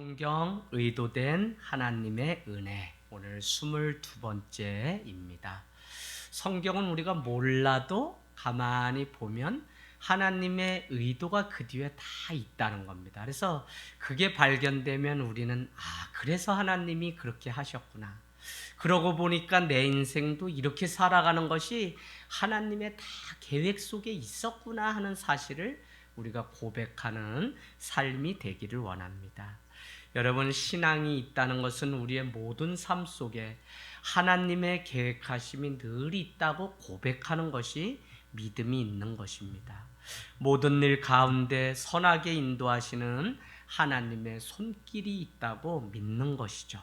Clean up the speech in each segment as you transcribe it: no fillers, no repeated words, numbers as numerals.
성경 의도된 하나님의 은혜, 오늘 22번째입니다. 성경은 우리가 몰라도 가만히 보면 하나님의 의도가 그 뒤에 다 있다는 겁니다. 그래서 그게 발견되면 우리는 그래서 하나님이 그렇게 하셨구나. 그러고 보니까 내 인생도 이렇게 살아가는 것이 하나님의 다 계획 속에 있었구나 하는 사실을 우리가 고백하는 삶이 되기를 원합니다. 여러분, 신앙이 있다는 것은 우리의 모든 삶 속에 하나님의 계획하심이 늘 있다고 고백하는 것이 믿음이 있는 것입니다. 모든 일 가운데 선하게 인도하시는 하나님의 손길이 있다고 믿는 것이죠.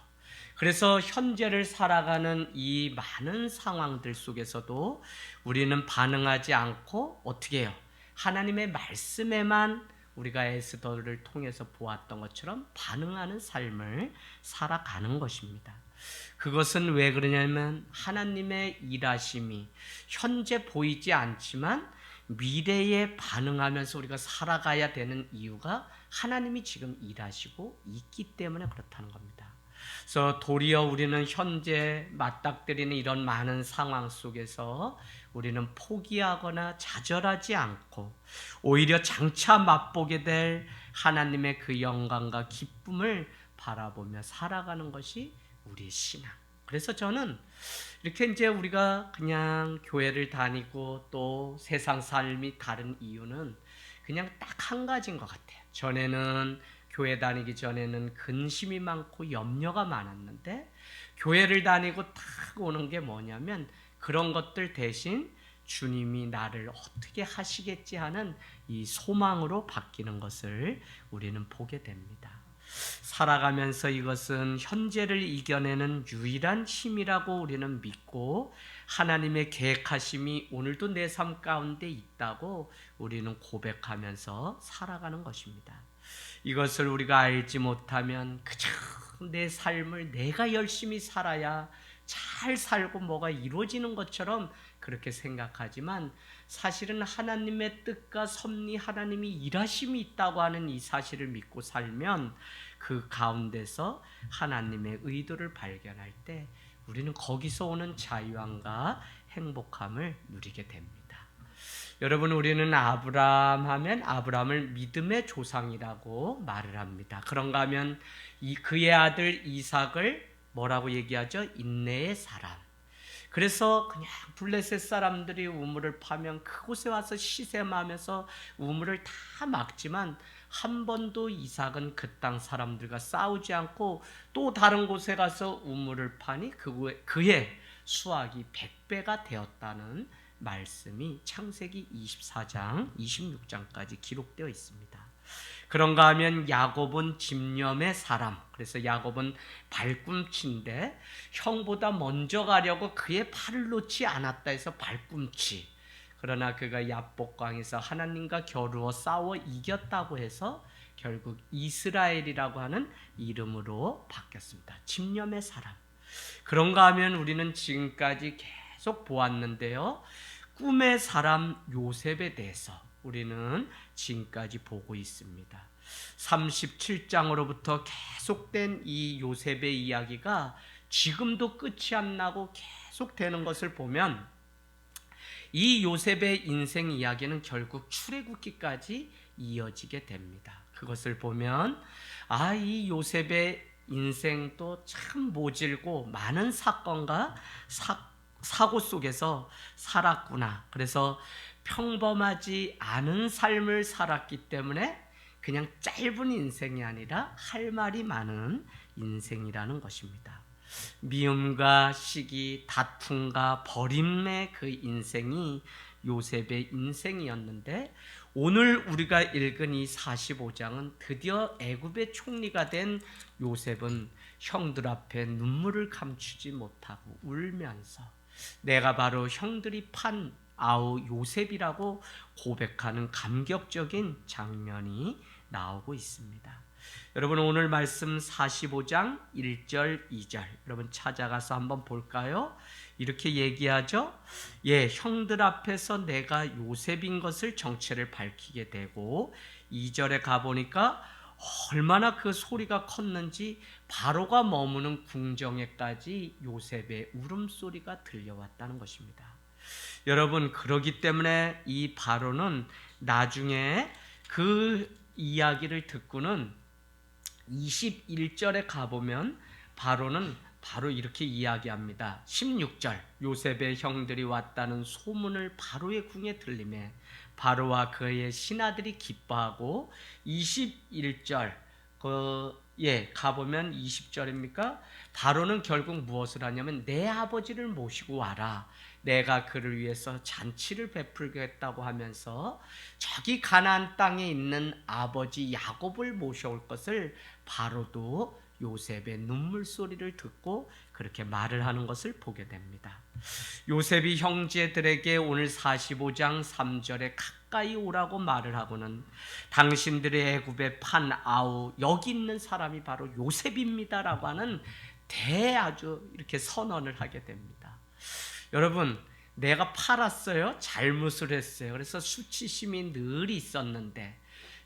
그래서 현재를 살아가는 이 많은 상황들 속에서도 우리는 반응하지 않고 어떻게 해요? 하나님의 말씀에만 우리가 에스더를 통해서 보았던 것처럼 반응하는 삶을 살아가는 것입니다. 그것은 왜 그러냐면 하나님의 일하심이 현재 보이지 않지만 미래에 반응하면서 우리가 살아가야 되는 이유가 하나님이 지금 일하시고 있기 때문에 그렇다는 겁니다. 그래서 도리어 우리는 현재 맞닥뜨리는 이런 많은 상황 속에서 우리는 포기하거나 좌절하지 않고 오히려 장차 맛보게 될 하나님의 그 영광과 기쁨을 바라보며 살아가는 것이 우리의 신앙. 그래서 저는 이렇게 이제 우리가 그냥 교회를 다니고 또 세상 삶이 다른 이유는 그냥 딱 한 가지인 것 같아요. 전에는 교회 다니기 전에는 근심이 많고 염려가 많았는데 교회를 다니고 딱 오는 게 뭐냐면 그런 것들 대신 주님이 나를 어떻게 하시겠지 하는 이 소망으로 바뀌는 것을 우리는 보게 됩니다. 살아가면서 이것은 현재를 이겨내는 유일한 힘이라고 우리는 믿고 하나님의 계획하심이 오늘도 내 삶 가운데 있다고 우리는 고백하면서 살아가는 것입니다. 이것을 우리가 알지 못하면 그저 내 삶을 내가 열심히 살아야 잘 살고 뭐가 이루어지는 것처럼 그렇게 생각하지만 사실은 하나님의 뜻과 섭리, 하나님이 일하심이 있다고 하는 이 사실을 믿고 살면 그 가운데서 하나님의 의도를 발견할 때 우리는 거기서 오는 자유함과 행복함을 누리게 됩니다. 여러분, 우리는 아브라함 하면 아브라함을 믿음의 조상이라고 말을 합니다. 그런가 하면 그의 아들 이삭을 뭐라고 얘기하죠? 인내의 사람. 그래서 그냥 블레셋 사람들이 우물을 파면 그곳에 와서 시샘하면서 우물을 다 막지만 한 번도 이삭은 그 땅 사람들과 싸우지 않고 또 다른 곳에 가서 우물을 파니 그의 수확이 100배가 되었다는 말씀이 창세기 24장, 26장까지 기록되어 있습니다. 그런가 하면 야곱은 집념의 사람, 그래서 야곱은 발꿈치인데 형보다 먼저 가려고 그의 팔을 놓지 않았다 해서 발꿈치. 그러나 그가 야복강에서 하나님과 겨루어 싸워 이겼다고 해서 결국 이스라엘이라고 하는 이름으로 바뀌었습니다. 집념의 사람. 그런가 하면 우리는 지금까지 계속 보았는데요, 꿈의 사람 요셉에 대해서 우리는 지금까지 보고 있습니다. 37장으로부터 계속된 이 요셉의 이야기가 지금도 끝이 안 나고 계속되는 것을 보면 이 요셉의 인생 이야기는 결국 출애굽기까지 이어지게 됩니다. 그것을 보면 이 요셉의 인생도 참 모질고 많은 사건과 사고 속에서 살았구나. 그래서 평범하지 않은 삶을 살았기 때문에 그냥 짧은 인생이 아니라 할 말이 많은 인생이라는 것입니다. 미움과 시기, 다툼과 버림의 그 인생이 요셉의 인생이었는데 오늘 우리가 읽은 이 45장은 드디어 애굽의 총리가 된 요셉은 형들 앞에 눈물을 감추지 못하고 울면서 내가 바로 형들이 판 요셉이라고 고백하는 감격적인 장면이 나오고 있습니다. 여러분, 오늘 말씀 45장 1절 2절 여러분 찾아가서 한번 볼까요? 이렇게 얘기하죠. 형들 앞에서 내가 요셉인 것을 정체를 밝히게 되고 2절에 가보니까 얼마나 그 소리가 컸는지 바로가 머무는 궁정에까지 요셉의 울음소리가 들려왔다는 것입니다. 여러분, 그러기 때문에 이 바로는 나중에 그 이야기를 듣고는 21절에 가보면 바로는 바로 이렇게 이야기합니다. 16절, 요셉의 형들이 왔다는 소문을 바로의 궁에 들리매 바로와 그의 신하들이 기뻐하고, 21절 가보면 20절입니까? 바로는 결국 무엇을 하냐면 내 아버지를 모시고 와라, 내가 그를 위해서 잔치를 베풀겠다고 하면서 저기 가나안 땅에 있는 아버지 야곱을 모셔올 것을 바로도 요셉의 눈물 소리를 듣고 그렇게 말을 하는 것을 보게 됩니다. 요셉이 형제들에게 오늘 45장 3절에 가까이 오라고 말을 하고는 당신들의 애굽에 판 아우 여기 있는 사람이 바로 요셉입니다라고 하는 아주 이렇게 선언을 하게 됩니다. 여러분, 내가 팔았어요? 잘못을 했어요. 그래서 수치심이 늘 있었는데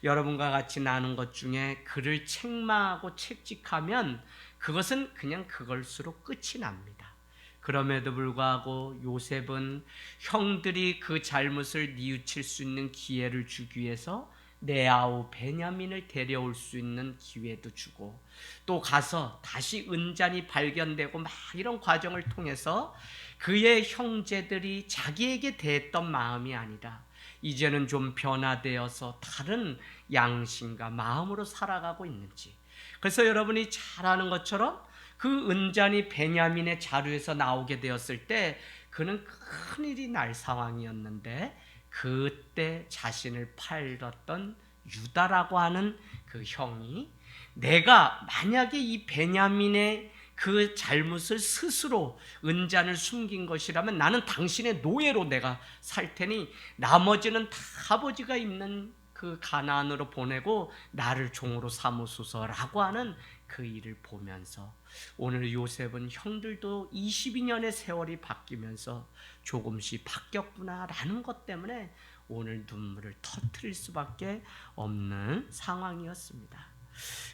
여러분과 같이 나눈 것 중에 그를 책망하고 책직하면 그것은 그냥 그걸수로 끝이 납니다. 그럼에도 불구하고 요셉은 형들이 그 잘못을 뉘우칠 수 있는 기회를 주기 위해서 내 아우 베냐민을 데려올 수 있는 기회도 주고, 또 가서 다시 은잔이 발견되고 막 이런 과정을 통해서 그의 형제들이 자기에게 대했던 마음이 아니라 이제는 좀 변화되어서 다른 양심과 마음으로 살아가고 있는지. 그래서 여러분이 잘 아는 것처럼 그 은잔이 베냐민의 자루에서 나오게 되었을 때 그는 큰일이 날 상황이었는데, 그때 자신을 팔았던 유다라고 하는 그 형이 내가 만약에 이 베냐민의 그 잘못을 스스로 은잔을 숨긴 것이라면 나는 당신의 노예로 내가 살 테니 나머지는 다 아버지가 있는 그 가나안으로 보내고 나를 종으로 삼으소서라고 하는 그 일을 보면서 오늘 요셉은 형들도 22년의 세월이 바뀌면서 조금씩 바뀌었구나라는 것 때문에 오늘 눈물을 터뜨릴 수밖에 없는 상황이었습니다.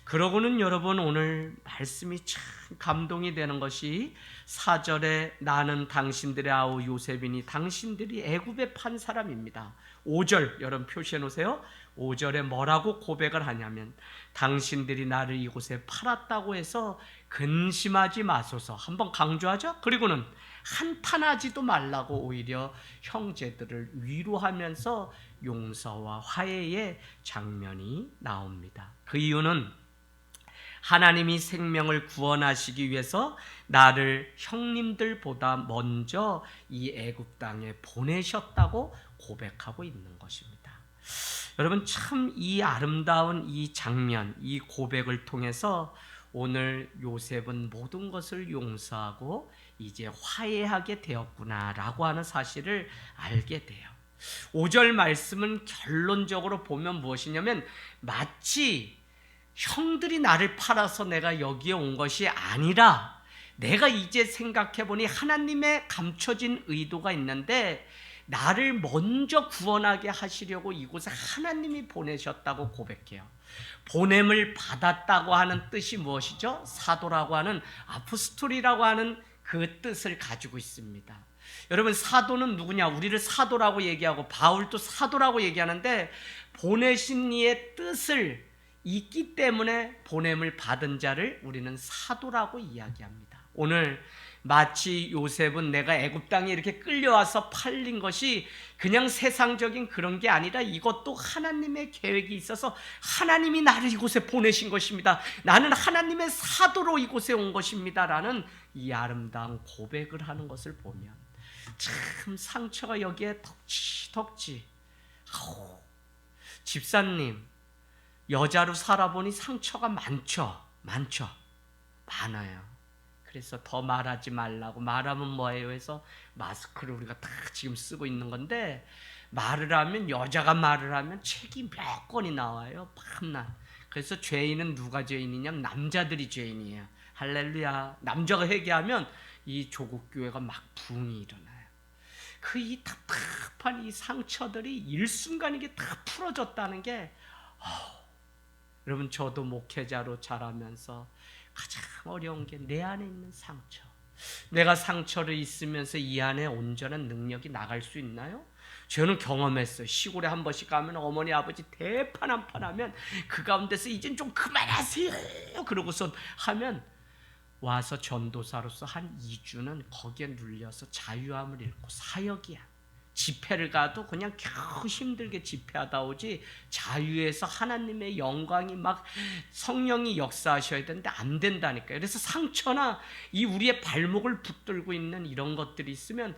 그러고는 여러분, 오늘 말씀이 참 감동이 되는 것이 4절에 나는 당신들의 아우 요셉이니 당신들이 애굽에 판 사람입니다. 5절 여러분 표시해 놓으세요. 5절에 뭐라고 고백을 하냐면 당신들이 나를 이곳에 팔았다고 해서 근심하지 마소서. 한번 강조하죠. 그리고는 한탄하지도 말라고 오히려 형제들을 위로하면서 용서와 화해의 장면이 나옵니다. 그 이유는 하나님이 생명을 구원하시기 위해서 나를 형님들보다 먼저 이 애굽 땅에 보내셨다고 고백하고 있는 것입니다. 여러분, 참 이 아름다운 이 장면, 이 고백을 통해서 오늘 요셉은 모든 것을 용서하고 이제 화해하게 되었구나라고 하는 사실을 알게 돼요. 5절 말씀은 결론적으로 보면 무엇이냐면 마치 형들이 나를 팔아서 내가 여기에 온 것이 아니라 내가 이제 생각해보니 하나님의 감춰진 의도가 있는데 나를 먼저 구원하게 하시려고 이곳에 하나님이 보내셨다고 고백해요. 보냄을 받았다고 하는 뜻이 무엇이죠? 사도라고 하는 아포스톨이라고 하는 그 뜻을 가지고 있습니다. 여러분, 사도는 누구냐? 우리를 사도라고 얘기하고 바울도 사도라고 얘기하는데 보내신 이의 뜻을 있기 때문에 보냄을 받은 자를 우리는 사도라고 이야기합니다. 오늘 마치 요셉은 내가 애굽 땅에 이렇게 끌려와서 팔린 것이 그냥 세상적인 그런 게 아니라 이것도 하나님의 계획이 있어서 하나님이 나를 이곳에 보내신 것입니다. 나는 하나님의 사도로 이곳에 온 것입니다. 라는 이 아름다운 고백을 하는 것을 보면 참 상처가 여기에 덕지. 집사님, 여자로 살아보니 상처가 많아요. 그래서 더 말하지 말라고, 말하면 뭐예요 해서 마스크를 우리가 다 지금 쓰고 있는 건데, 여자가 말을 하면 책이 몇 건이 나와요, 밤낮. 그래서 죄인은 누가 죄인이냐면 남자들이 죄인이에요. 할렐루야. 남자가 회개하면 이 조국교회가 막 붕이 일어나요. 그 이 답답한 이 상처들이 일순간 이게 다 풀어졌다는 게 여러분, 저도 목회자로 자라면서 가장 어려운 게 내 안에 있는 상처. 내가 상처를 있으면서 이 안에 온전한 능력이 나갈 수 있나요? 저는 경험했어요. 시골에 한 번씩 가면 어머니 아버지 대판 한 판 하면 그 가운데서 이젠 좀 그만하세요 그러고서 하면 와서 전도사로서 한 2주는 거기에 눌려서 자유함을 잃고 사역이야. 집회를 가도 그냥 겨우 힘들게 집회하다 오지 자유에서 하나님의 영광이 막 성령이 역사하셔야 되는데 안 된다니까요. 그래서 상처나 이 우리의 발목을 붙들고 있는 이런 것들이 있으면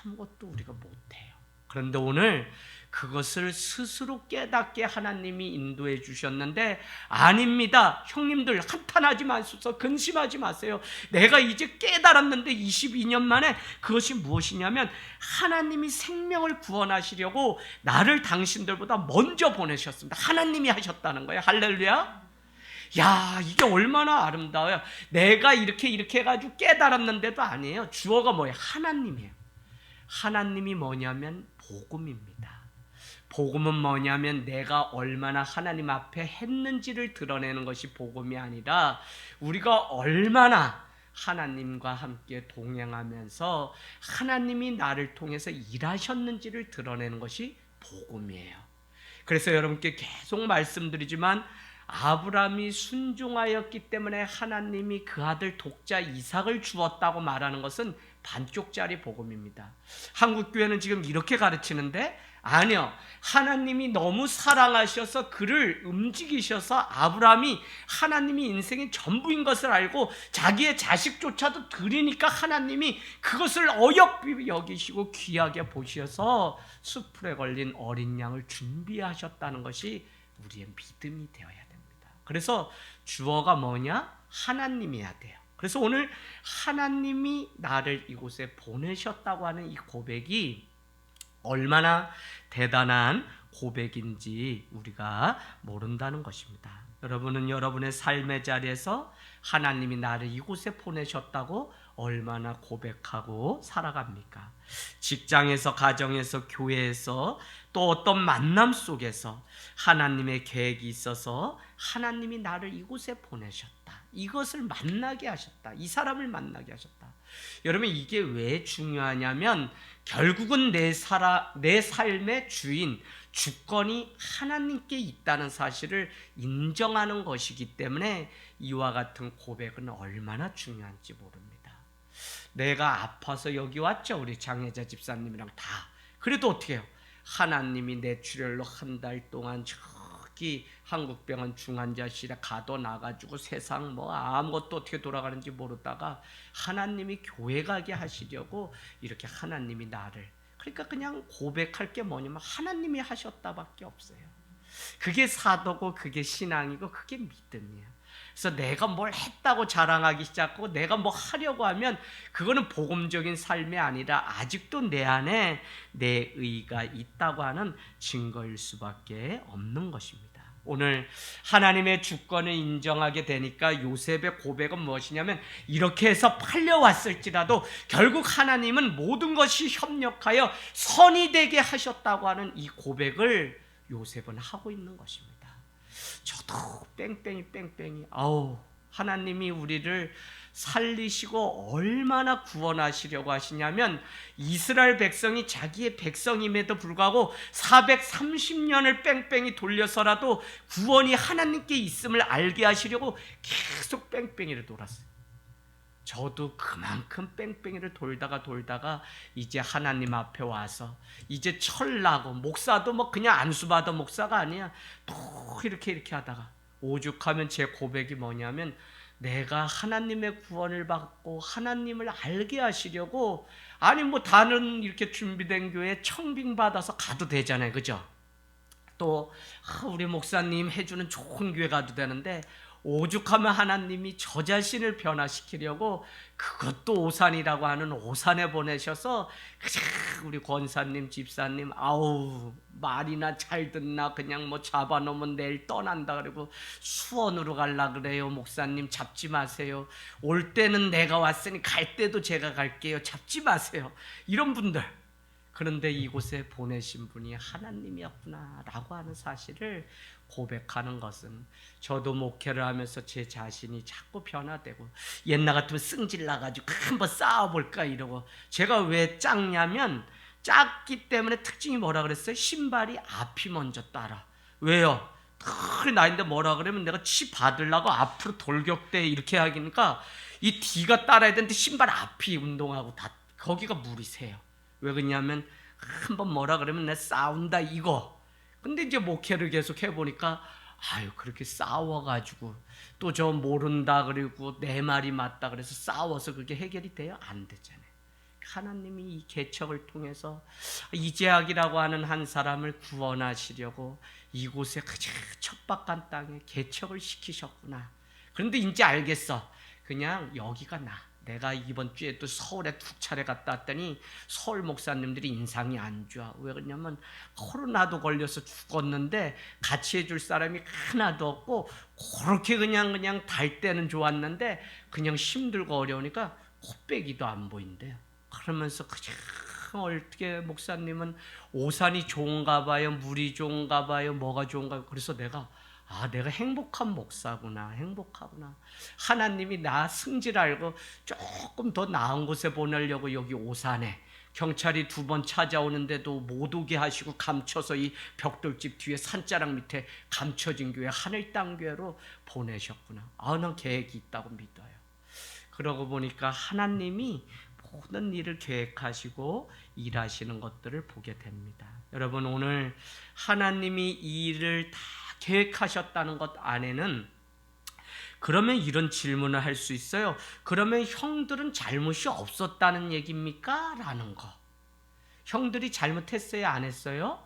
아무것도 우리가 못해요. 그런데 오늘 그것을 스스로 깨닫게 하나님이 인도해 주셨는데 아닙니다. 형님들 한탄하지 마소서, 근심하지 마세요. 내가 이제 깨달았는데 22년 만에 그것이 무엇이냐면 하나님이 생명을 구원하시려고 나를 당신들보다 먼저 보내셨습니다. 하나님이 하셨다는 거예요. 할렐루야. 야, 이게 얼마나 아름다워요. 내가 이렇게 해가지고 깨달았는데도 아니에요. 주어가 뭐예요? 하나님이에요. 하나님이 뭐냐면 복음입니다. 복음은 뭐냐면 내가 얼마나 하나님 앞에 했는지를 드러내는 것이 복음이 아니라 우리가 얼마나 하나님과 함께 동행하면서 하나님이 나를 통해서 일하셨는지를 드러내는 것이 복음이에요. 그래서 여러분께 계속 말씀드리지만 아브라함이 순종하였기 때문에 하나님이 그 아들 독자 이삭을 주었다고 말하는 것은 반쪽짜리 복음입니다. 한국교회는 지금 이렇게 가르치는데 아니요. 하나님이 너무 사랑하셔서 그를 움직이셔서 아브라함이 하나님이 인생의 전부인 것을 알고 자기의 자식조차도 드리니까 하나님이 그것을 어여삐 여기시고 귀하게 보셔서 수풀에 걸린 어린 양을 준비하셨다는 것이 우리의 믿음이 되어야 됩니다. 그래서 주어가 뭐냐? 하나님이어야 돼요. 그래서 오늘 하나님이 나를 이곳에 보내셨다고 하는 이 고백이 얼마나 대단한 고백인지 우리가 모른다는 것입니다. 여러분은 여러분의 삶의 자리에서 하나님이 나를 이곳에 보내셨다고 얼마나 고백하고 살아갑니까? 직장에서, 가정에서, 교회에서, 또 어떤 만남 속에서 하나님의 계획이 있어서 하나님이 나를 이곳에 보내셨다. 이것을 만나게 하셨다. 이 사람을 만나게 하셨다. 여러분, 이게 왜 중요하냐면 결국은 내 삶의 주인, 주권이 하나님께 있다는 사실을 인정하는 것이기 때문에 이와 같은 고백은 얼마나 중요한지 모릅니다. 내가 아파서 여기 왔죠. 우리 장혜자 집사님이랑 다. 그래도 어떻게 해요? 하나님이 뇌출혈로 한 달 동안 저기 한국병원 중환자실에 가둬놔가지고 세상 뭐 아무것도 어떻게 돌아가는지 모르다가 하나님이 교회 가게 하시려고 이렇게 하나님이 나를, 그러니까 그냥 고백할 게 뭐냐면 하나님이 하셨다밖에 없어요. 그게 사도고 그게 신앙이고 그게 믿음이에요. 그래서 내가 뭘 했다고 자랑하기 시작하고 내가 뭐 하려고 하면 그거는 복음적인 삶이 아니라 아직도 내 안에 내 의가 있다고 하는 증거일 수밖에 없는 것입니다. 오늘 하나님의 주권을 인정하게 되니까 요셉의 고백은 무엇이냐면 이렇게 해서 팔려왔을지라도 결국 하나님은 모든 것이 협력하여 선이 되게 하셨다고 하는 이 고백을 요셉은 하고 있는 것입니다. 저도 뺑뺑이 하나님이 우리를 살리시고 얼마나 구원하시려고 하시냐면 이스라엘 백성이 자기의 백성임에도 불구하고 430년을 뺑뺑이 돌려서라도 구원이 하나님께 있음을 알게 하시려고 계속 뺑뺑이를 돌았어요. 저도 그만큼 뺑뺑이를 돌다가 이제 하나님 앞에 와서 이제 철나고, 목사도 뭐 그냥 안수받아 목사가 아니야. 또 이렇게 하다가 오죽하면 제 고백이 뭐냐면 내가 하나님의 구원을 받고 하나님을 알게 하시려고, 아니 뭐 다른 이렇게 준비된 교회에 청빙받아서 가도 되잖아요. 그죠? 또 우리 목사님 해주는 좋은 교회 가도 되는데 오죽하면 하나님이 저 자신을 변화시키려고 그것도 오산이라고 하는 오산에 보내셔서 우리 권사님, 집사님 말이나 잘 듣나 그냥 뭐 잡아놓으면 내일 떠난다 그러고 수원으로 갈라 그래요. 목사님 잡지 마세요. 올 때는 내가 왔으니 갈 때도 제가 갈게요. 잡지 마세요. 이런 분들, 그런데 이곳에 보내신 분이 하나님이었구나라고 하는 사실을 고백하는 것은, 저도 목회를 하면서 제 자신이 자꾸 변화되고, 옛날 같으면 승질 나가지고 한번 싸워볼까 이러고, 제가 왜 작냐면 작기 때문에 특징이 뭐라 그랬어요? 신발이 앞이 먼저 따라. 왜요? 큰 나이인데 뭐라 그러면 내가 치 받으려고 앞으로 돌격대 이렇게 하니까 이 뒤가 따라야 되는데 신발 앞이 운동하고 다 거기가 물이 새요. 왜 그러냐면 한번 뭐라 그러면 내 싸운다 이거. 근데 이제 목회를 계속 해보니까 아유 그렇게 싸워가지고 또 저 모른다 그리고 내 말이 맞다 그래서 싸워서 그게 해결이 돼요? 안 되잖아요. 하나님이 이 개척을 통해서 이재학이라고 하는 한 사람을 구원하시려고 이곳에 그저 척박한 땅에 개척을 시키셨구나. 그런데 이제 알겠어. 그냥 여기가 내가 이번 주에도 서울에 2차례 갔다 왔더니 서울 목사님들이 인상이 안 좋아. 왜 그러냐면 코로나도 걸려서 죽었는데 같이 해줄 사람이 하나도 없고, 그렇게 그냥 달 때는 좋았는데 그냥 힘들고 어려우니까 코빼기도 안 보인대요. 그러면서 그냥 어떻게 목사님은 오산이 좋은가 봐요, 물이 좋은가 봐요, 뭐가 좋은가 봐요. 그래서 내가 행복한 목사구나, 행복하구나. 하나님이 나 승질 알고 조금 더 나은 곳에 보내려고 여기 오산에 경찰이 2번 찾아오는데도 못 오게 하시고 감춰서 이 벽돌집 뒤에 산자락 밑에 감춰진 교회 하늘 땅 교회로 보내셨구나. 난 계획이 있다고 믿어요. 그러고 보니까 하나님이 모든 일을 계획하시고 일하시는 것들을 보게 됩니다. 여러분, 오늘 하나님이 이 일을 다 계획하셨다는 것 안에는 그러면 이런 질문을 할 수 있어요. 그러면 형들은 잘못이 없었다는 얘기입니까? 라는 거. 형들이 잘못했어요? 안 했어요?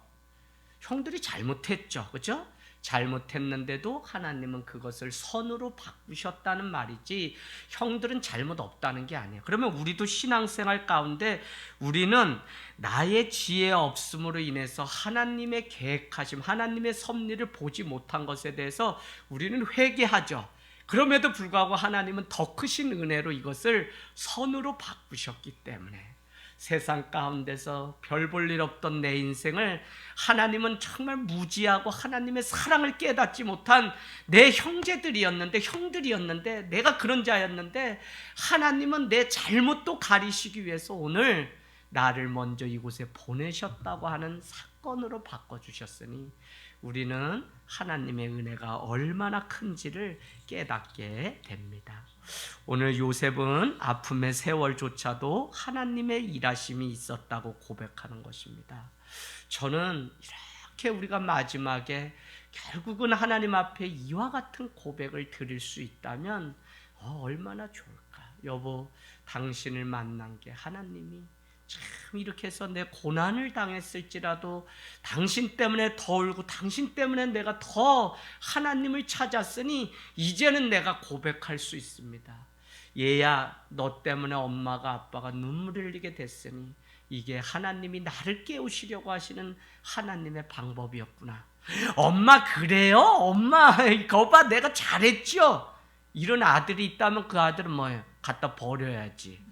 형들이 잘못했죠. 그렇죠? 잘못했는데도 하나님은 그것을 선으로 바꾸셨다는 말이지, 형들은 잘못 없다는 게 아니에요. 그러면 우리도 신앙생활 가운데 우리는 나의 지혜 없음으로 인해서 하나님의 계획하심, 하나님의 섭리를 보지 못한 것에 대해서 우리는 회개하죠. 그럼에도 불구하고 하나님은 더 크신 은혜로 이것을 선으로 바꾸셨기 때문에 세상 가운데서 별 볼 일 없던 내 인생을 하나님은 정말 무지하고 하나님의 사랑을 깨닫지 못한 내 형들이었는데 내가 그런 자였는데, 하나님은 내 잘못도 가리시기 위해서 오늘 나를 먼저 이곳에 보내셨다고 하는 사건으로 바꿔주셨으니 우리는 하나님의 은혜가 얼마나 큰지를 깨닫게 됩니다. 오늘 요셉은 아픔의 세월조차도 하나님의 일하심이 있었다고 고백하는 것입니다. 저는 이렇게 우리가 마지막에 결국은 하나님 앞에 이와 같은 고백을 드릴 수 있다면 얼마나 좋을까. 여보, 당신을 만난 게 하나님이 참 이렇게 해서 내 고난을 당했을지라도 당신 때문에 더 울고 당신 때문에 내가 더 하나님을 찾았으니 이제는 내가 고백할 수 있습니다. 얘야, 너 때문에 엄마가 아빠가 눈물을 흘리게 됐으니 이게 하나님이 나를 깨우시려고 하시는 하나님의 방법이었구나. 엄마 그래요? 엄마 거봐 내가 잘했죠? 이런 아들이 있다면 그 아들은 뭐예요? 갖다 버려야지.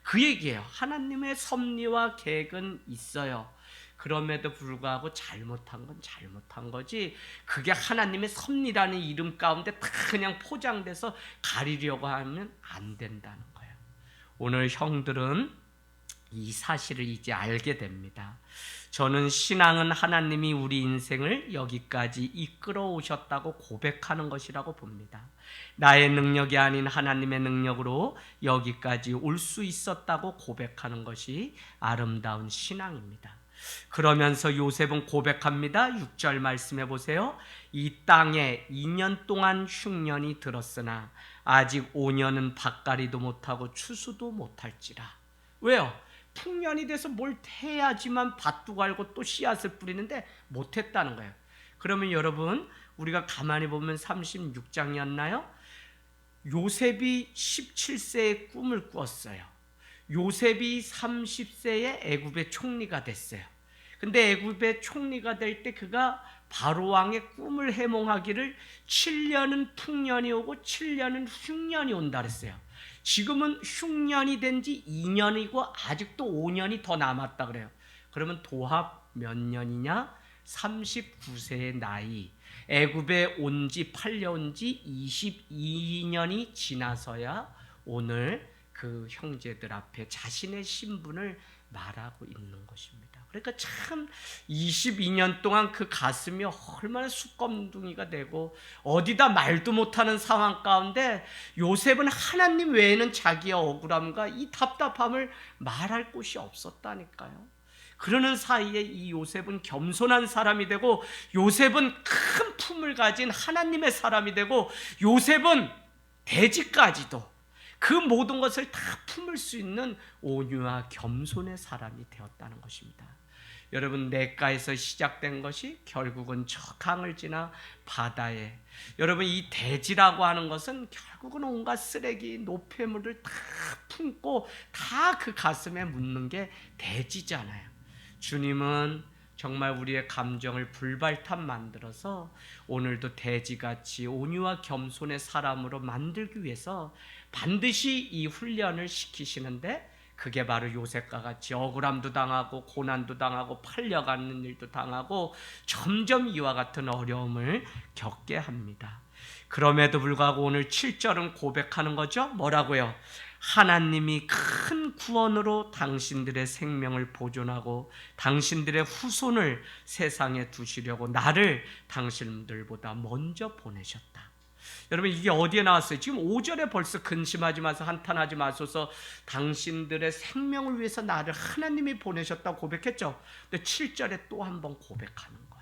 그 얘기예요. 하나님의 섭리와 계획은 있어요. 그럼에도 불구하고 잘못한 건 잘못한 거지, 그게 하나님의 섭리라는 이름 가운데 다 그냥 포장돼서 가리려고 하면 안 된다는 거예요. 오늘 형들은 이 사실을 이제 알게 됩니다. 저는 신앙은 하나님이 우리 인생을 여기까지 이끌어 오셨다고 고백하는 것이라고 봅니다. 나의 능력이 아닌 하나님의 능력으로 여기까지 올 수 있었다고 고백하는 것이 아름다운 신앙입니다. 그러면서 요셉은 고백합니다. 6절 말씀해 보세요. 이 땅에 2년 동안 흉년이 들었으나 아직 5년은 밭갈이도 못하고 추수도 못할지라. 왜요? 풍년이 돼서 뭘 해야지만 밭도 갈고 또 씨앗을 뿌리는데 못했다는 거예요. 그러면 여러분, 우리가 가만히 보면 36장이었나요? 요셉이 17세에 꿈을 꾸었어요. 요셉이 30세에 애굽의 총리가 됐어요. 근데 애굽의 총리가 될 때 그가 바로왕의 꿈을 해몽하기를 7년은 풍년이 오고 7년은 흉년이 온다 그랬어요. 지금은 흉년이 된 지 2년이고 아직도 5년이 더 남았다 그래요. 그러면 도합 몇 년이냐? 39세의 나이. 애굽에 온 지 팔려온 지 22년이 지나서야 오늘 그 형제들 앞에 자신의 신분을 말하고 있는 것입니다. 그러니까 참 22년 동안 그 가슴이 얼마나 수검둥이가 되고 어디다 말도 못하는 상황 가운데 요셉은 하나님 외에는 자기의 억울함과 이 답답함을 말할 곳이 없었다니까요. 그러는 사이에 이 요셉은 겸손한 사람이 되고, 요셉은 큰 품을 가진 하나님의 사람이 되고, 요셉은 돼지까지도 그 모든 것을 다 품을 수 있는 온유와 겸손의 사람이 되었다는 것입니다. 여러분, 냇가에서 시작된 것이 결국은 저 강을 지나 바다에, 여러분, 이 돼지라고 하는 것은 결국은 온갖 쓰레기, 노폐물을 다 품고 다 그 가슴에 묻는 게 돼지잖아요. 주님은 정말 우리의 감정을 불발탄 만들어서 오늘도 돼지같이 온유와 겸손의 사람으로 만들기 위해서 반드시 이 훈련을 시키시는데, 그게 바로 요셉과 같이 억울함도 당하고 고난도 당하고 팔려가는 일도 당하고 점점 이와 같은 어려움을 겪게 합니다. 그럼에도 불구하고 오늘 7절은 고백하는 거죠. 뭐라고요? 하나님이 큰 구원으로 당신들의 생명을 보존하고 당신들의 후손을 세상에 두시려고 나를 당신들보다 먼저 보내셨다. 여러분, 이게 어디에 나왔어요? 지금 5절에 벌써 근심하지 마소, 한탄하지 마소서, 당신들의 생명을 위해서 나를 하나님이 보내셨다고 고백했죠. 근데 7절에 또 한 번 고백하는 거예요.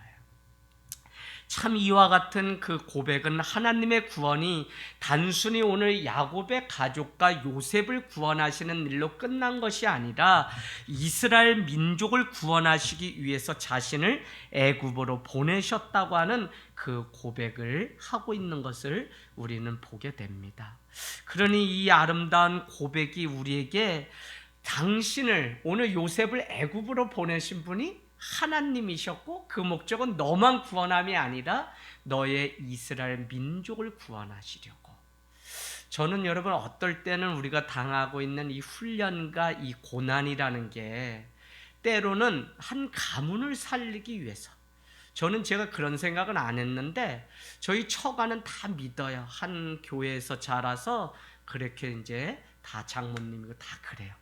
참 이와 같은 그 고백은 하나님의 구원이 단순히 오늘 야곱의 가족과 요셉을 구원하시는 일로 끝난 것이 아니라 이스라엘 민족을 구원하시기 위해서 자신을 애굽으로 보내셨다고 하는 그 고백을 하고 있는 것을 우리는 보게 됩니다. 그러니 이 아름다운 고백이 우리에게 당신을, 오늘 요셉을 애굽으로 보내신 분이 하나님이셨고 그 목적은 너만 구원함이 아니라 너의 이스라엘 민족을 구원하시려고. 저는 여러분, 어떨 때는 우리가 당하고 있는 이 훈련과 이 고난이라는 게 때로는 한 가문을 살리기 위해서, 저는 제가 그런 생각은 안 했는데 저희 처가는 다 믿어요. 한 교회에서 자라서 그렇게 이제 다 장모님이고 다 그래요.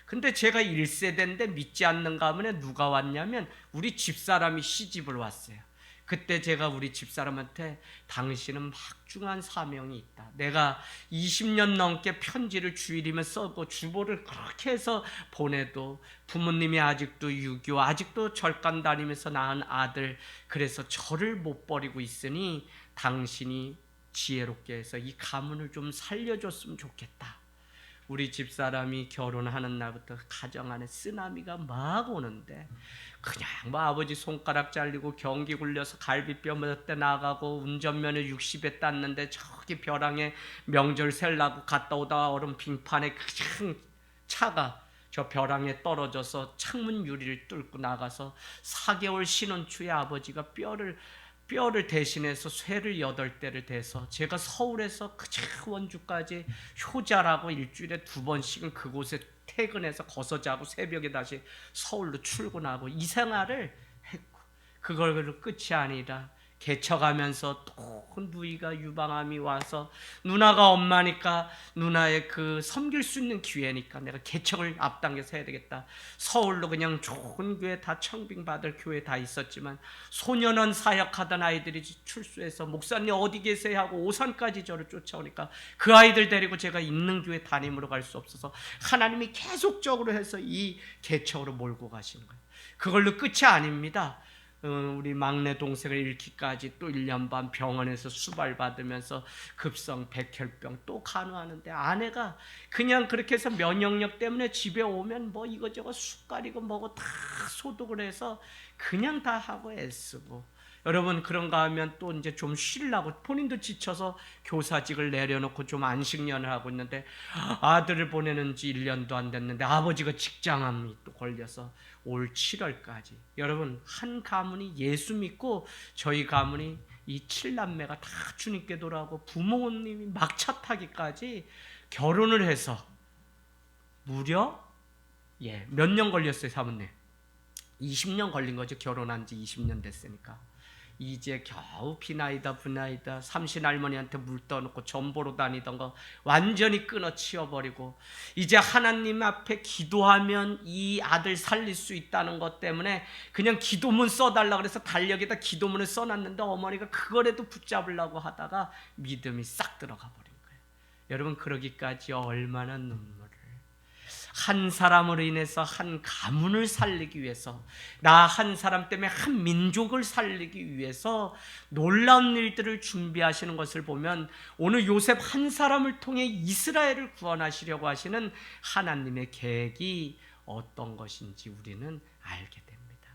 근데 제가 1세대인데 믿지 않는가 하면 누가 왔냐면 우리 집사람이 시집을 왔어요. 그때 제가 우리 집사람한테 당신은 막중한 사명이 있다. 내가 20년 넘게 편지를 주일이면 써고 주보를 그렇게 해서 보내도 부모님이 아직도 유교, 아직도 절간 다니면서 낳은 아들, 그래서 저를 못 버리고 있으니 당신이 지혜롭게 해서 이 가문을 좀 살려줬으면 좋겠다. 우리 집사람이 결혼하는 날부터 가정 안에 쓰나미가 막 오는데 그냥 뭐 아버지 손가락 잘리고 경기 굴려서 갈비뼈 몇 대 나가고 운전면허 60에 땄는데 저기 벼랑에 명절 세려고 갔다 오다가 얼음 빙판에 그냥 차가 저 벼랑에 떨어져서 창문 유리를 뚫고 나가서 4개월 신혼초에 아버지가 뼈를 대신해서 쇠를 8대를 대서 제가 서울에서 그저 원주까지 효자라고 일주일에 2번씩은 그곳에 퇴근해서 거서 자고 새벽에 다시 서울로 출근하고 이 생활을 했고, 그걸 끝이 아니라 개척하면서 또 누이가 유방암이 와서 누나가 엄마니까 누나의 그 섬길 수 있는 기회니까 내가 개척을 앞당겨서 해야 되겠다. 서울로 그냥 좋은 교회 다 청빙받을 교회 다 있었지만 소년원 사역하던 아이들이 출소해서 목사님 어디 계세요 하고 오산까지 저를 쫓아오니까 그 아이들 데리고 제가 있는 교회 담임으로 갈 수 없어서 하나님이 계속적으로 해서 이 개척으로 몰고 가시는 거예요. 그걸로 끝이 아닙니다. 우리 막내 동생을 잃기까지 또 1년 반 병원에서 수발받으면서 급성 백혈병 또 간호하는데 아내가 그냥 그렇게 해서 면역력 때문에 집에 오면 뭐 이거저거 숟갈이고 뭐고 다 소독을 해서 그냥 다 하고 애쓰고, 여러분 그런가 하면 또 이제 좀 쉬려고 본인도 지쳐서 교사직을 내려놓고 좀 안식년을 하고 있는데 아들을 보내는 지 1년도 안 됐는데 아버지가 직장암이 또 걸려서 올 7월까지, 여러분 한 가문이 예수 믿고 저희 가문이 이 7남매가 다 주님께 돌아오고 부모님이 막차 타기까지 결혼을 해서 무려 몇 년 걸렸어요, 사모님? 20년 걸린 거죠. 결혼한 지 20년 됐으니까. 이제 겨우 비나이다 부나이다 삼신 할머니한테 물 떠놓고 전보로 다니던 거 완전히 끊어 치워버리고, 이제 하나님 앞에 기도하면 이 아들 살릴 수 있다는 것 때문에 그냥 기도문 써달라 그래서 달력에다 기도문을 써놨는데 어머니가 그거라도 붙잡으려고 하다가 믿음이 싹 들어가 버린 거예요. 여러분, 그러기까지 얼마나 눈물을, 한 사람으로 인해서 한 가문을 살리기 위해서, 나 한 사람 때문에 한 민족을 살리기 위해서 놀라운 일들을 준비하시는 것을 보면 오늘 요셉 한 사람을 통해 이스라엘을 구원하시려고 하시는 하나님의 계획이 어떤 것인지 우리는 알게 됩니다.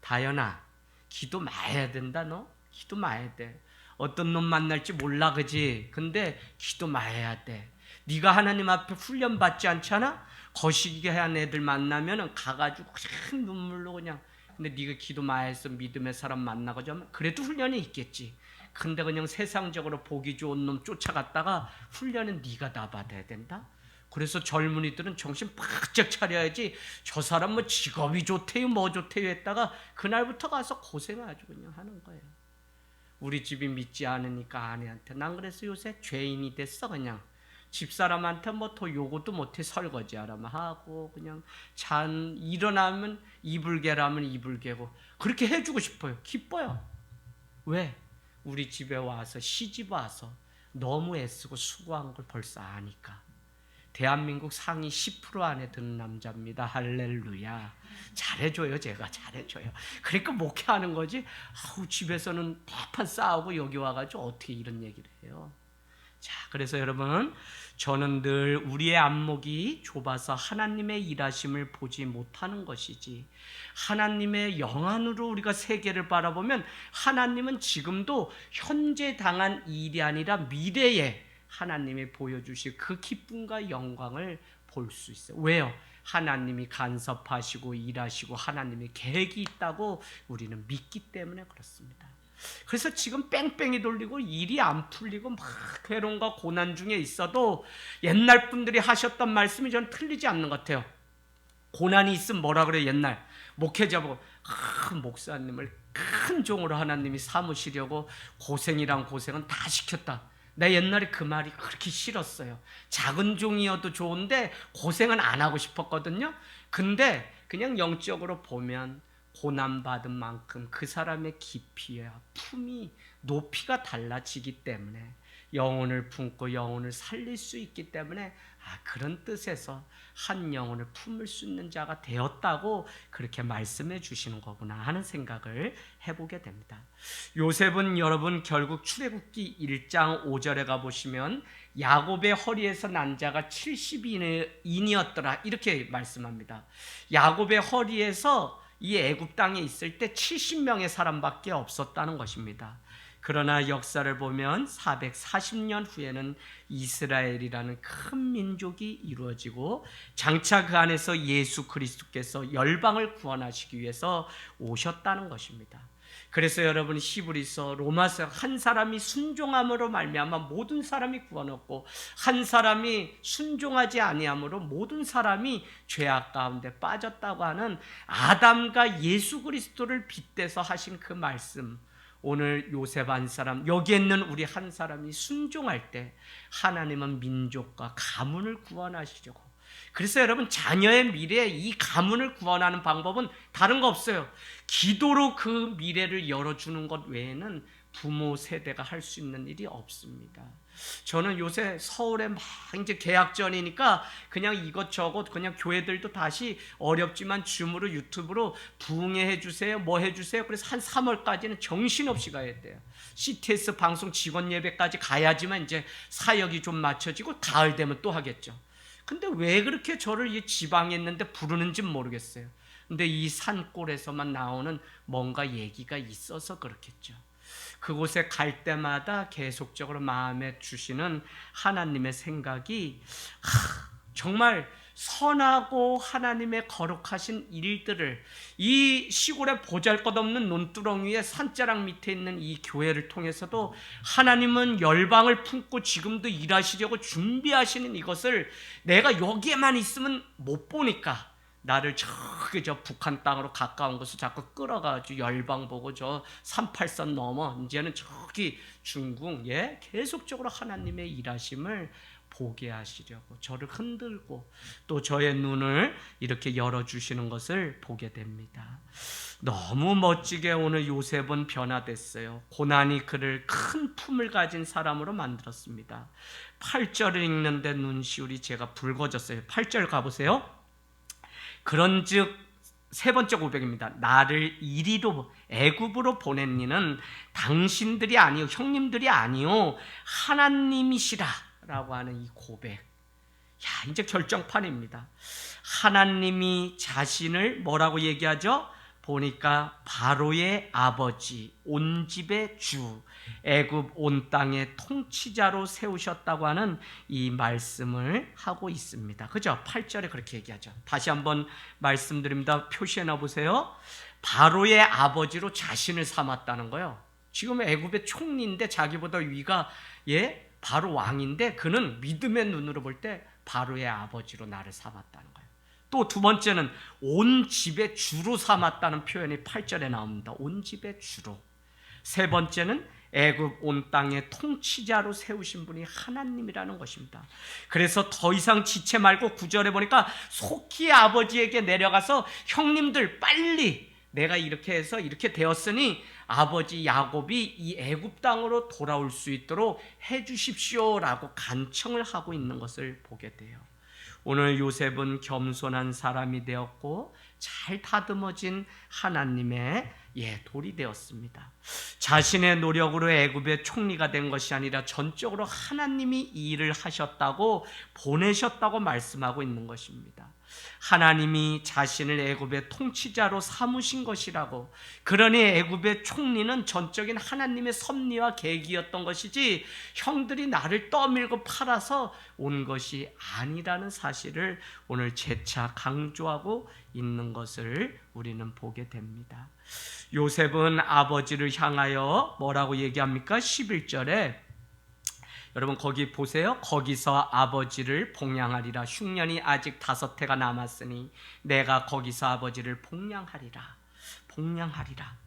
다연아, 기도 많이 해야 된다. 너 기도 많이 해야 돼. 어떤 놈 만날지 몰라, 그지? 근데 기도 많이 해야 돼. 네가 하나님 앞에 훈련 받지 않잖아? 거시기게 한 애들 만나면 가가지고 큰 눈물로 그냥, 근데 네가 기도 많이 해서 믿음의 사람 만나가지고 하면 그래도 훈련이 있겠지. 근데 그냥 세상적으로 보기 좋은 놈 쫓아갔다가 훈련은 네가 다 받아야 된다. 그래서 젊은이들은 정신 바짝 차려야지, 저 사람 뭐 직업이 좋대요 뭐 좋대요 했다가 그날부터 가서 고생 아주 그냥 하는 거예요. 우리 집이 믿지 않으니까 아내한테, 난 그래서 요새 죄인이 됐어. 그냥 집사람한테 뭐 더 요구도 못해. 설거지하라면 하고, 그냥 일어나면 이불 개라면 이불 개고 그렇게 해주고 싶어요. 기뻐요. 왜? 우리 집에 와서, 시집 와서 너무 애쓰고 수고한 걸 벌써 아니까. 대한민국 상위 10% 안에 드는 남자입니다. 할렐루야. 잘해줘요. 제가 잘해줘요. 그러니까 목회하는 거지. 집에서는 대판 싸우고 여기 와가지고 어떻게 이런 얘기를 해요. 자, 그래서 여러분, 저는 늘 우리의 안목이 좁아서 하나님의 일하심을 보지 못하는 것이지, 하나님의 영안으로 우리가 세계를 바라보면 하나님은 지금도 현재 당한 일이 아니라 미래에 하나님이 보여주실 그 기쁨과 영광을 볼 수 있어요. 왜요? 하나님이 간섭하시고 일하시고 하나님의 계획이 있다고 우리는 믿기 때문에 그렇습니다. 그래서 지금 뺑뺑이 돌리고 일이 안 풀리고 막 괴로움과 고난 중에 있어도 옛날 분들이 하셨던 말씀이 저는 틀리지 않는 것 같아요. 고난이 있으면 뭐라 그래요? 옛날 목회자 보고, 목사님을 큰 종으로 하나님이 삼으시려고 고생이란 고생은 다 시켰다. 나 옛날에 그 말이 그렇게 싫었어요. 작은 종이어도 좋은데 고생은 안 하고 싶었거든요. 근데 그냥 영적으로 보면 고난받은 만큼 그 사람의 깊이와 품이, 높이가 달라지기 때문에 영혼을 품고 영혼을 살릴 수 있기 때문에, 그런 뜻에서 한 영혼을 품을 수 있는 자가 되었다고 그렇게 말씀해 주시는 거구나 하는 생각을 해보게 됩니다. 요셉은 여러분 결국 출애굽기 1장 5절에 가보시면 야곱의 허리에서 난 자가 70인이었더라 이렇게 말씀합니다. 야곱의 허리에서 이 애굽 땅에 있을 때 70명의 사람밖에 없었다는 것입니다. 그러나 역사를 보면 440년 후에는 이스라엘이라는 큰 민족이 이루어지고 장차 그 안에서 예수 그리스도께서 열방을 구원하시기 위해서 오셨다는 것입니다. 그래서 여러분, 히브리서, 로마서, 한 사람이 순종함으로 말미암아 모든 사람이 구원 얻고 한 사람이 순종하지 아니함으로 모든 사람이 죄악 가운데 빠졌다고 하는 아담과 예수 그리스도를 빗대서 하신 그 말씀, 오늘 요셉 한 사람, 여기에 있는 우리 한 사람이 순종할 때 하나님은 민족과 가문을 구원하시려고. 그래서 여러분, 자녀의 미래에 이 가문을 구원하는 방법은 다른 거 없어요. 기도로 그 미래를 열어주는 것 외에는 부모 세대가 할 수 있는 일이 없습니다. 저는 요새 서울에 막 이제 개학 전이니까 그냥 이것저것 그냥 교회들도 다시 어렵지만 줌으로 유튜브로 부흥회 해주세요, 뭐 해주세요. 그래서 한 3월까지는 정신없이 가야 돼요. CTS 방송 직원 예배까지 가야지만 이제 사역이 좀 맞춰지고 가을 되면 또 하겠죠. 근데 왜 그렇게 저를 이 지방에 있는데 부르는지 모르겠어요. 근데 이 산골에서만 나오는 뭔가 얘기가 있어서 그렇겠죠. 그곳에 갈 때마다 계속적으로 마음에 주시는 하나님의 생각이, 정말 선하고 하나님의 거룩하신 일들을 이 시골에 보잘것없는 논두렁 위에 산자락 밑에 있는 이 교회를 통해서도 하나님은 열방을 품고 지금도 일하시려고 준비하시는 이것을 내가 여기에만 있으면 못 보니까 나를 저기 저 북한 땅으로 가까운 곳을 자꾸 끌어가지고 열방 보고 저 38선 넘어 이제는 저기 중국 계속적으로 하나님의 일하심을 보게 하시려고 저를 흔들고 또 저의 눈을 이렇게 열어주시는 것을 보게 됩니다. 너무 멋지게 오늘 요셉은 변화됐어요. 고난이 그를 큰 품을 가진 사람으로 만들었습니다. 8절을 읽는데 눈시울이 제가 붉어졌어요. 8절 가보세요. 그런즉 세 번째 고백입니다. 나를 이리로 애굽으로 보낸 이는 당신들이 아니요 형님들이 아니요 하나님이시라 라고 하는 이 고백. 이제 결정판입니다. 하나님이 자신을 뭐라고 얘기하죠? 보니까 바로의 아버지, 온 집의 주, 애굽 온 땅의 통치자로 세우셨다고 하는 이 말씀을 하고 있습니다. 그죠? 8절에 그렇게 얘기하죠. 다시 한번 말씀드립니다. 표시해 놔 보세요. 바로의 아버지로 자신을 삼았다는 거예요. 지금 애굽의 총리인데 자기보다 위가 바로 왕인데 그는 믿음의 눈으로 볼 때 바로의 아버지로 나를 삼았다는 거예요. 또 두 번째는 온 집의 주로 삼았다는 표현이 8절에 나옵니다. 온 집의 주로. 세 번째는 애굽 온 땅의 통치자로 세우신 분이 하나님이라는 것입니다. 그래서 더 이상 지체 말고 9절에 보니까 속히 아버지에게 내려가서 형님들 빨리 내가 이렇게 해서 이렇게 되었으니 아버지 야곱이 이 애굽 땅으로 돌아올 수 있도록 해 주십시오라고 간청을 하고 있는 것을 보게 돼요. 오늘 요셉은 겸손한 사람이 되었고 잘 다듬어진 하나님의 돌이 되었습니다. 자신의 노력으로 애굽의 총리가 된 것이 아니라 전적으로 하나님이 이 일을 하셨다고 보내셨다고 말씀하고 있는 것입니다. 하나님이 자신을 애굽의 통치자로 삼으신 것이라고. 그러니 애굽의 총리는 전적인 하나님의 섭리와 계획이었던 것이지 형들이 나를 떠밀고 팔아서 온 것이 아니라는 사실을 오늘 재차 강조하고 있는 것을 우리는 보게 됩니다. 요셉은 아버지를 향하여 뭐라고 얘기합니까? 11절에 여러분 거기 보세요. 거기서 아버지를 봉양하리라. 흉년이 아직 5해가 남았으니 내가 거기서 아버지를 봉양하리라. 봉양하리라.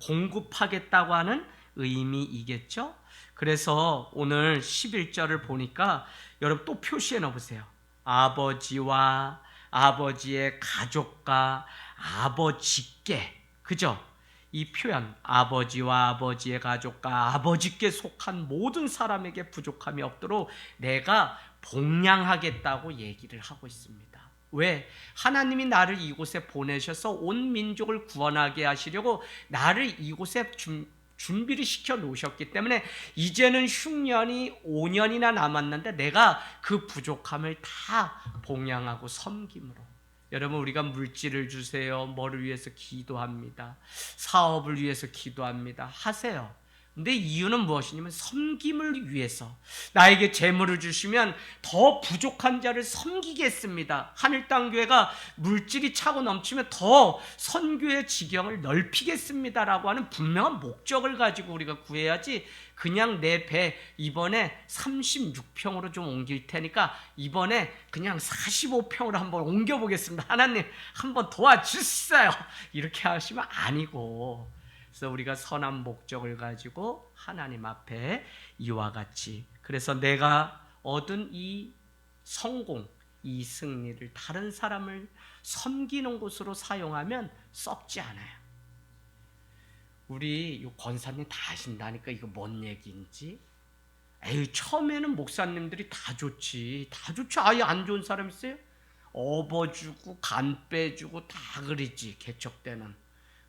공급하겠다고 하는 의미이겠죠. 그래서 오늘 11절을 보니까 여러분 또 표시해 놓으세요. 아버지와 아버지의 가족과 아버지께, 그죠? 이 표현 아버지와 아버지의 가족과 아버지께 속한 모든 사람에게 부족함이 없도록 내가 봉양하겠다고 얘기를 하고 있습니다. 왜? 하나님이 나를 이곳에 보내셔서 온 민족을 구원하게 하시려고 나를 이곳에 준비를 시켜 놓으셨기 때문에 이제는 흉년이 5년이나 남았는데 내가 그 부족함을 다 봉양하고 섬김으로. 여러분 우리가 물질을 주세요. 뭐를 위해서 기도합니다. 사업을 위해서 기도합니다. 하세요. 근데 이유는 무엇이냐면 섬김을 위해서. 나에게 재물을 주시면 더 부족한 자를 섬기겠습니다. 하늘땅교회가 물질이 차고 넘치면 더 선교의 지경을 넓히겠습니다라고 하는 분명한 목적을 가지고 우리가 구해야지 그냥 내 배 이번에 36평으로 좀 옮길 테니까 이번에 그냥 45평으로 한번 옮겨보겠습니다. 하나님 한번 도와주세요. 이렇게 하시면 아니고, 그래서 우리가 선한 목적을 가지고 하나님 앞에 이와 같이, 그래서 내가 얻은 이 성공, 이 승리를 다른 사람을 섬기는 곳으로 사용하면 썩지 않아요. 우리 권사님 다 아신다니까 이거 뭔 얘기인지. 에이, 처음에는 목사님들이 다 좋지. 다 좋지. 아예 안 좋은 사람 있어요? 업어주고 간 빼주고 다 그러지, 개척 때는.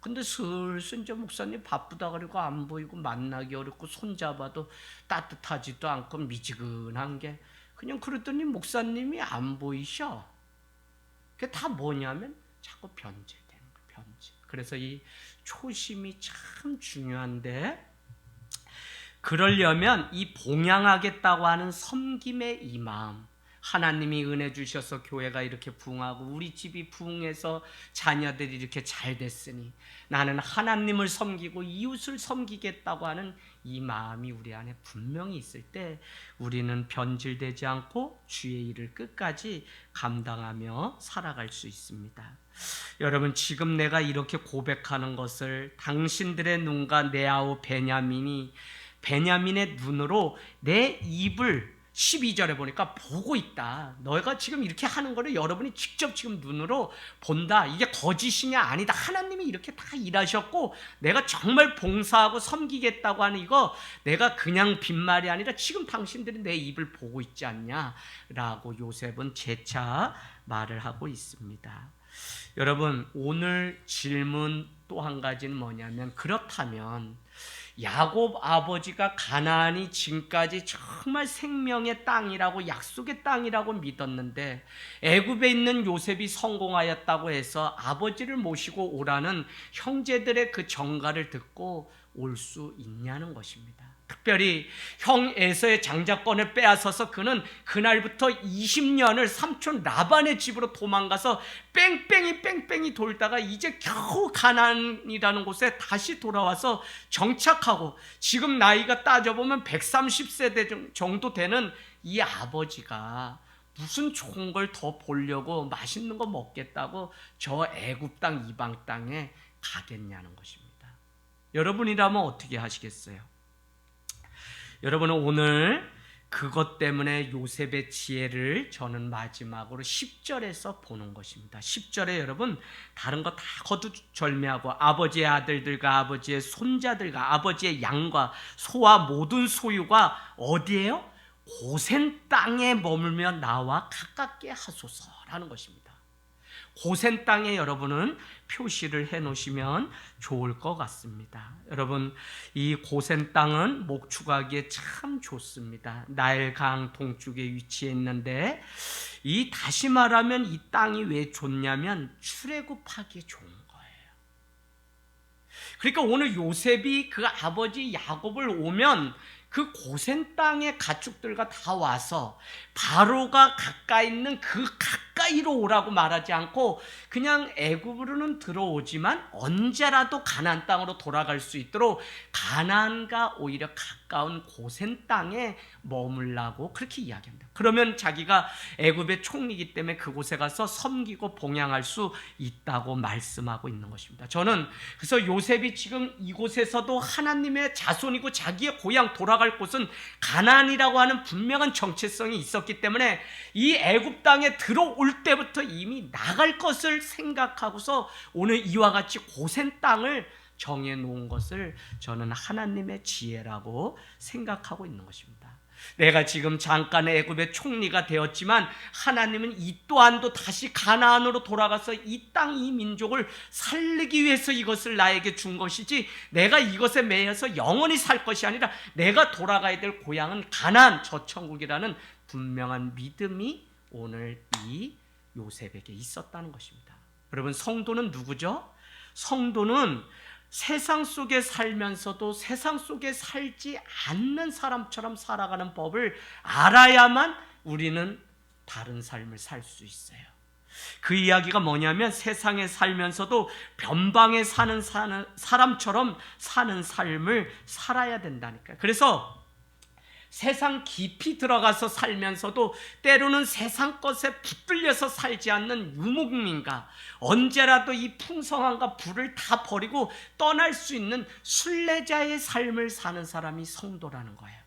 근데 슬슬 이제 목사님 바쁘다 그러고 안 보이고 만나기 어렵고 손잡아도 따뜻하지도 않고 미지근한 게, 그냥 그랬더니 목사님이 안 보이셔. 그게 다 뭐냐면 자꾸 변제되는 거예요. 변제. 그래서 이 초심이 참 중요한데, 그러려면 이 봉양하겠다고 하는 섬김의 이 마음, 하나님이 은혜 주셔서 교회가 이렇게 부흥하고 우리 집이 부흥해서 자녀들이 이렇게 잘 됐으니 나는 하나님을 섬기고 이웃을 섬기겠다고 하는 이 마음이 우리 안에 분명히 있을 때 우리는 변질되지 않고 주의 일을 끝까지 감당하며 살아갈 수 있습니다. 여러분, 지금 내가 이렇게 고백하는 것을 당신들의 눈과 내 아우 베냐민의 눈으로 내 입을 12절에 보니까 보고 있다. 너희가 지금 이렇게 하는 거를 여러분이 직접 지금 눈으로 본다. 이게 거짓이냐? 아니다. 하나님이 이렇게 다 일하셨고 내가 정말 봉사하고 섬기겠다고 하는 이거 내가 그냥 빈말이 아니라 지금 당신들이 내 입을 보고 있지 않냐? 라고 요셉은 재차 말을 하고 있습니다. 여러분, 오늘 질문 또 한 가지는 뭐냐면, 그렇다면 야곱 아버지가 가나안이 지금까지 정말 생명의 땅이라고, 약속의 땅이라고 믿었는데 애굽에 있는 요셉이 성공하였다고 해서 아버지를 모시고 오라는 형제들의 그 전가를 듣고 올 수 있냐는 것입니다. 특별히 형 에서의 장자권을 빼앗아서 그는 그날부터 20년을 삼촌 라반의 집으로 도망가서 뺑뺑이 돌다가 이제 겨우 가나안이라는 곳에 다시 돌아와서 정착하고, 지금 나이가 따져보면 130세 정도 되는 이 아버지가 무슨 좋은 걸 더 보려고 맛있는 거 먹겠다고 저 애굽 땅 이방 땅에 가겠냐는 것입니다. 여러분이라면 어떻게 하시겠어요? 여러분은 오늘 그것 때문에 요셉의 지혜를 저는 마지막으로 10절에서 보는 것입니다. 10절에 여러분 다른 거 다 거두절미하고 아버지의 아들들과 아버지의 손자들과 아버지의 양과 소와 모든 소유가 어디에요? 고센 땅에 머물며 나와 가깝게 하소서라는 것입니다. 고센 땅에 여러분은 표시를 해놓으시면 좋을 것 같습니다. 여러분, 이 고센 땅은 목축하기에 참 좋습니다. 나일강 동쪽에 위치해 있는데, 이 다시 말하면 이 땅이 왜 좋냐면 출애굽하기에 좋은 거예요. 그러니까 오늘 요셉이 그 아버지 야곱을 오면 그 고센 땅의 가축들과 다 와서 바로가 가까이 있는 그 가까이로 오라고 말하지 않고 그냥 애굽으로는 들어오지만 언제라도 가나안 땅으로 돌아갈 수 있도록 가나안과 오히려 가까운 고센 땅에 머물라고 그렇게 이야기합니다. 그러면 자기가 애굽의 총리이기 때문에 그곳에 가서 섬기고 봉양할 수 있다고 말씀하고 있는 것입니다. 저는 그래서 요셉이 지금 이곳에서도 하나님의 자손이고 자기의 고향 돌아갈 곳은 가나안이라고 하는 분명한 정체성이 있었기 때문에 이 애굽 땅에 들어올 때부터 이미 나갈 것을 생각하고서 오늘 이와 같이 고센 땅을 정해놓은 것을 저는 하나님의 지혜라고 생각하고 있는 것입니다. 내가 지금 잠깐 애굽의 총리가 되었지만 하나님은 이 또한도 다시 가나안으로 돌아가서 이 땅, 이 민족을 살리기 위해서 이것을 나에게 준 것이지 내가 이것에 매여서 영원히 살 것이 아니라 내가 돌아가야 될 고향은 가나안, 저 천국이라는 분명한 믿음이 오늘 이 요셉에게 있었다는 것입니다. 여러분, 성도는 누구죠? 성도는 세상 속에 살면서도 세상 속에 살지 않는 사람처럼 살아가는 법을 알아야만 우리는 다른 삶을 살 수 있어요. 그 이야기가 뭐냐면 세상에 살면서도 변방에 사는 사람처럼 사는 삶을 살아야 된다니까요. 그래서 세상 깊이 들어가서 살면서도 때로는 세상 것에 붙들려서 살지 않는 유목민과 언제라도 이 풍성함과 부를 다 버리고 떠날 수 있는 순례자의 삶을 사는 사람이 성도라는 거예요.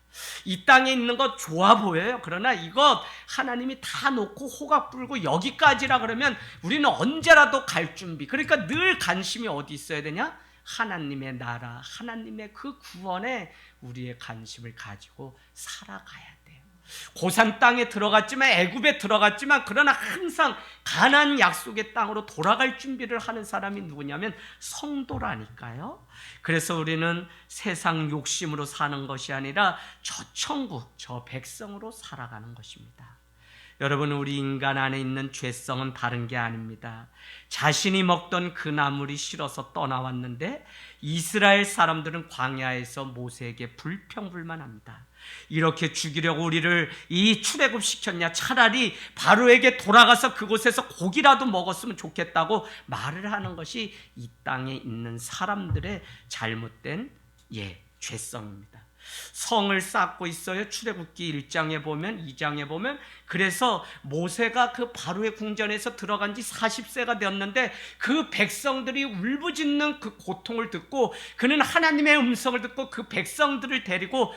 이 땅에 있는 것 좋아 보여요. 그러나 이것 하나님이 다 놓고 호각 불고 여기까지라 그러면 우리는 언제라도 갈 준비. 그러니까 늘 관심이 어디 있어야 되냐? 하나님의 나라, 하나님의 그 구원에 우리의 관심을 가지고 살아가야 돼요. 고산 땅에 들어갔지만, 애굽에 들어갔지만, 그러나 항상 가나안 약속의 땅으로 돌아갈 준비를 하는 사람이 누구냐면 성도라니까요. 그래서 우리는 세상 욕심으로 사는 것이 아니라 저 천국, 저 백성으로 살아가는 것입니다. 여러분, 우리 인간 안에 있는 죄성은 다른 게 아닙니다. 자신이 먹던 그 나물이 싫어서 떠나왔는데 이스라엘 사람들은 광야에서 모세에게 불평불만합니다. 이렇게 죽이려고 우리를 이 출애굽시켰냐? 차라리 바로에게 돌아가서 그곳에서 고기라도 먹었으면 좋겠다고 말을 하는 것이 이 땅에 있는 사람들의 잘못된 죄성입니다. 성을 쌓고 있어요. 출애굽기 1장에 보면, 2장에 보면. 그래서 모세가 그 바로의 궁전에서 들어간 지 40세가 되었는데 그 백성들이 울부짖는 그 고통을 듣고 그는 하나님의 음성을 듣고 그 백성들을 데리고,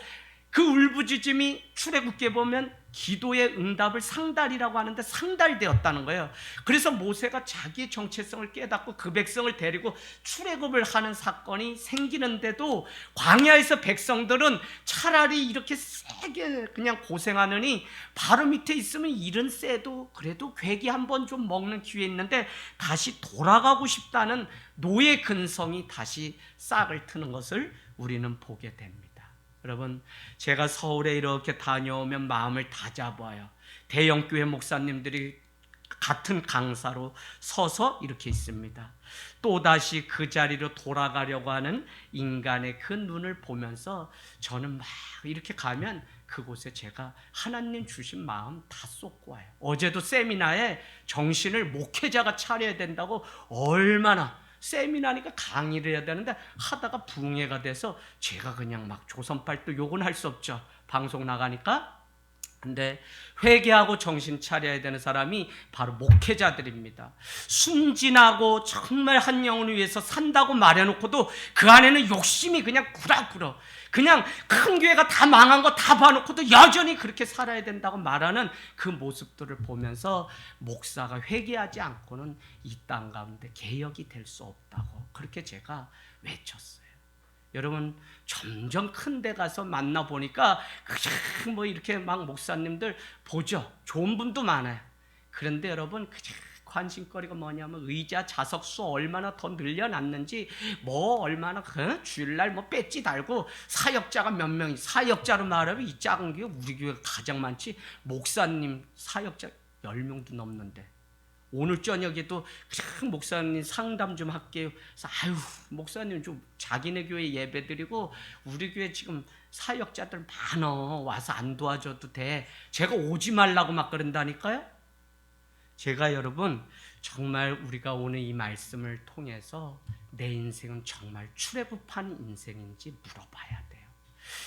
그 울부짖음이 출애굽기에 보면 기도의 응답을 상달이라고 하는데 상달되었다는 거예요. 그래서 모세가 자기의 정체성을 깨닫고 그 백성을 데리고 출애굽을 하는 사건이 생기는데도 광야에서 백성들은 차라리 이렇게 세게 그냥 고생하느니 바로 밑에 있으면 일은 세도 그래도 괴기 한번 좀 먹는 기회 있는데 다시 돌아가고 싶다는 노예 근성이 다시 싹을 트는 것을 우리는 보게 됩니다. 여러분, 제가 서울에 이렇게 다녀오면 마음을 다잡아요. 대형교회 목사님들이 같은 강사로 서서 이렇게 있습니다. 또다시 그 자리로 돌아가려고 하는 인간의 그 눈을 보면서 저는 막 이렇게 가면 그곳에 제가 하나님 주신 마음 다 쏟고 와요. 어제도 세미나에 정신을 목회자가 차려야 된다고 얼마나 세미나니까 강의를 해야 되는데 하다가 붕해가 돼서 제가 그냥 막 조선팔도 욕은 할 수 없죠. 방송 나가니까. 근데 회개하고 정신 차려야 되는 사람이 바로 목회자들입니다. 순진하고 정말 한 영혼을 위해서 산다고 말해놓고도 그 안에는 욕심이 그냥 구라구라, 그냥 큰 교회가 다 망한 거 다 봐놓고도 여전히 그렇게 살아야 된다고 말하는 그 모습들을 보면서 목사가 회개하지 않고는 이 땅 가운데 개혁이 될 수 없다고 그렇게 제가 외쳤어요. 여러분, 점점 큰 데 가서 만나보니까 그냥 뭐 이렇게 막 목사님들 보죠. 좋은 분도 많아요. 그런데 여러분, 그냥 관심거리가 뭐냐면 의자 좌석 수 얼마나 더 늘려놨는지, 뭐 얼마나 주일날 뭐 배지 달고 사역자가 몇 명이, 사역자로 말하면 이 작은 교회 우리 교회가 가장 많지, 목사님 사역자 10명도 넘는데 오늘 저녁에도 그냥 목사님 상담 좀 할게요. 그래서 아유, 목사님 좀 자기네 교회 예배 드리고 우리 교회 지금 사역자들 많어, 와서 안 도와줘도 돼. 제가 오지 말라고 막 그런다니까요. 제가 여러분, 정말 우리가 오늘 이 말씀을 통해서 내 인생은 정말 출애굽한 인생인지 물어봐야 돼요.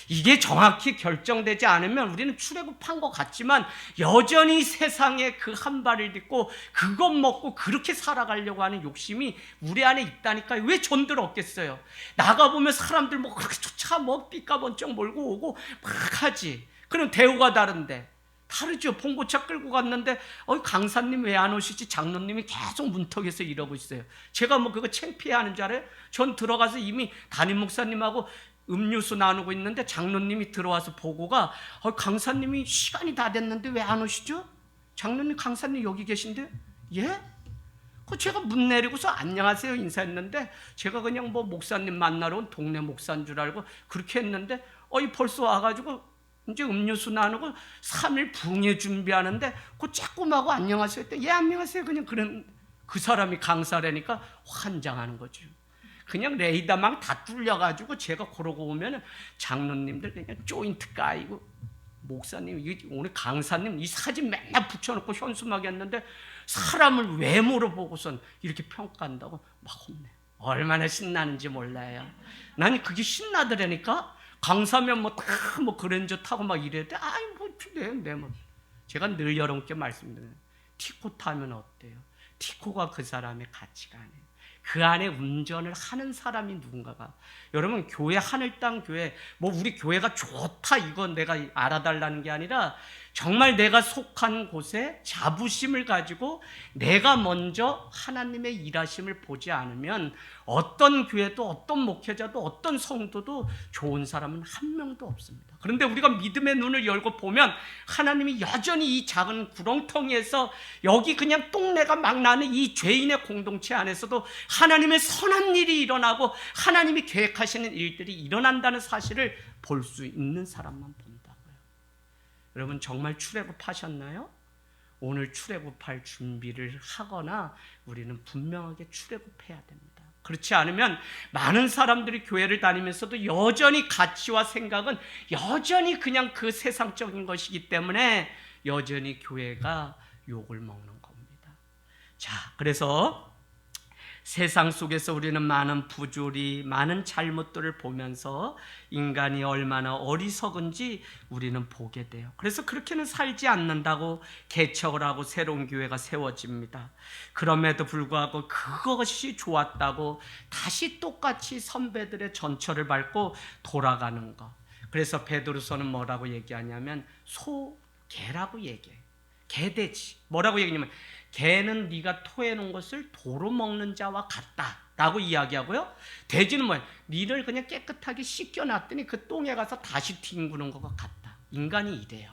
이게 정확히 결정되지 않으면 우리는 출애굽한 것 같지만 여전히 세상에 그 한 발을 딛고 그것 먹고 그렇게 살아가려고 하는 욕심이 우리 안에 있다니까요. 왜 전들 없겠어요? 나가보면 사람들 뭐 그렇게 쫓아 뭐 삐까번쩍 몰고 오고 막 하지. 그럼 대우가 다른데 다르죠. 봉고차 끌고 갔는데 강사님 왜 안 오시지? 장로님이 계속 문턱에서 이러고 있어요. 제가 뭐 그거 창피해하는 줄 알아요? 전 들어가서 이미 담임 목사님하고 음료수 나누고 있는데 장로님이 들어와서 보고가 강사님이 시간이 다 됐는데 왜 안 오시죠? 장로님, 강사님 여기 계신데? 예? 제가 문 내리고서 안녕하세요 인사했는데 제가 그냥 뭐 목사님 만나러 온 동네 목사인 줄 알고 그렇게 했는데 벌써 와가지고 이제 음료수 나누고 3일 붕해 준비하는데 그 조금하고 안녕하세요 했더니 예 안녕하세요 그냥 그런, 그 사람이 강사라니까 환장하는 거죠. 그냥 레이더망 다 뚫려가지고 제가 그러고 오면 장로님들 그냥 조인트 까이고, 목사님 오늘 강사님 이 사진 맨날 붙여놓고 현수막에 했는데 사람을 외모로 보고선 이렇게 평가한다고 막 혼내. 얼마나 신나는지 몰라요. 난 그게 신나더라니까. 강사면 뭐 다 뭐 그랜저 타고 막 이래야 돼. 아이 뭐 내 뭐. 제가 늘 여러분께 말씀드려요. 티코 타면 어때요? 티코가 그 사람의 가치가 아니에요. 그 안에 운전을 하는 사람이 누군가가. 여러분, 교회 하늘 땅 교회 뭐 우리 교회가 좋다 이건 내가 알아달라는 게 아니라 정말 내가 속한 곳에 자부심을 가지고 내가 먼저 하나님의 일하심을 보지 않으면 어떤 교회도 어떤 목회자도 어떤 성도도 좋은 사람은 한 명도 없습니다. 그런데 우리가 믿음의 눈을 열고 보면 하나님이 여전히 이 작은 구렁텅이에서 여기 그냥 똥내가 막 나는 이 죄인의 공동체 안에서도 하나님의 선한 일이 일어나고 하나님이 계획하시는 일들이 일어난다는 사실을 볼 수 있는 사람만 본다고요. 여러분, 정말 출애굽하셨나요? 오늘 출애굽할 준비를 하거나 우리는 분명하게 출애굽해야 됩니다. 그렇지 않으면 많은 사람들이 교회를 다니면서도 여전히 가치와 생각은 여전히 그냥 그 세상적인 것이기 때문에 여전히 교회가 욕을 먹는 겁니다. 자, 그래서 세상 속에서 우리는 많은 부조리, 많은 잘못들을 보면서 인간이 얼마나 어리석은지 우리는 보게 돼요. 그래서 그렇게는 살지 않는다고 개척을 하고 새로운 교회가 세워집니다. 그럼에도 불구하고 그것이 좋았다고 다시 똑같이 선배들의 전철을 밟고 돌아가는 것. 그래서 베드로서는 뭐라고 얘기하냐면 개라고 얘기해요. 개돼지. 뭐라고 얘기하냐면 개는 네가 토해놓은 것을 도로 먹는 자와 같다라고 이야기하고요. 돼지는 뭐예요? 니를 그냥 깨끗하게 씻겨놨더니 그 똥에 가서 다시 뒹구는 것과 같다. 인간이 이래요.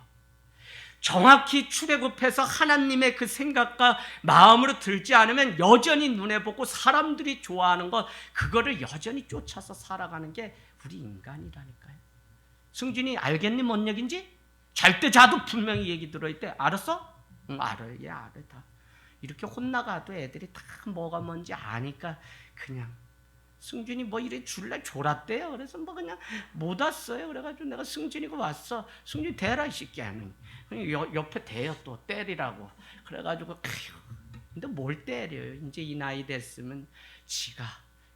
정확히 출애굽해서 하나님의 그 생각과 마음으로 들지 않으면 여전히 눈에 보고 사람들이 좋아하는 것, 그거를 여전히 쫓아서 살아가는 게 우리 인간이라니까요. 승준이 알겠니? 뭔 얘기인지? 잘 때 자도 분명히 얘기 들어있대. 알았어? 응, 알아요. 얘 알아. 다. 이렇게 혼나가도 애들이 다 뭐가 뭔지 아니까 그냥 승준이 뭐 이래 줄래 졸았대요. 그래서 뭐 그냥 못 왔어요. 그래가지고 내가 승준이가 왔어. 승준이 대라 이 새끼야. 옆에 대요 또 때리라고. 그래가지고 근데 뭘 때려요. 이제 이 나이 됐으면 지가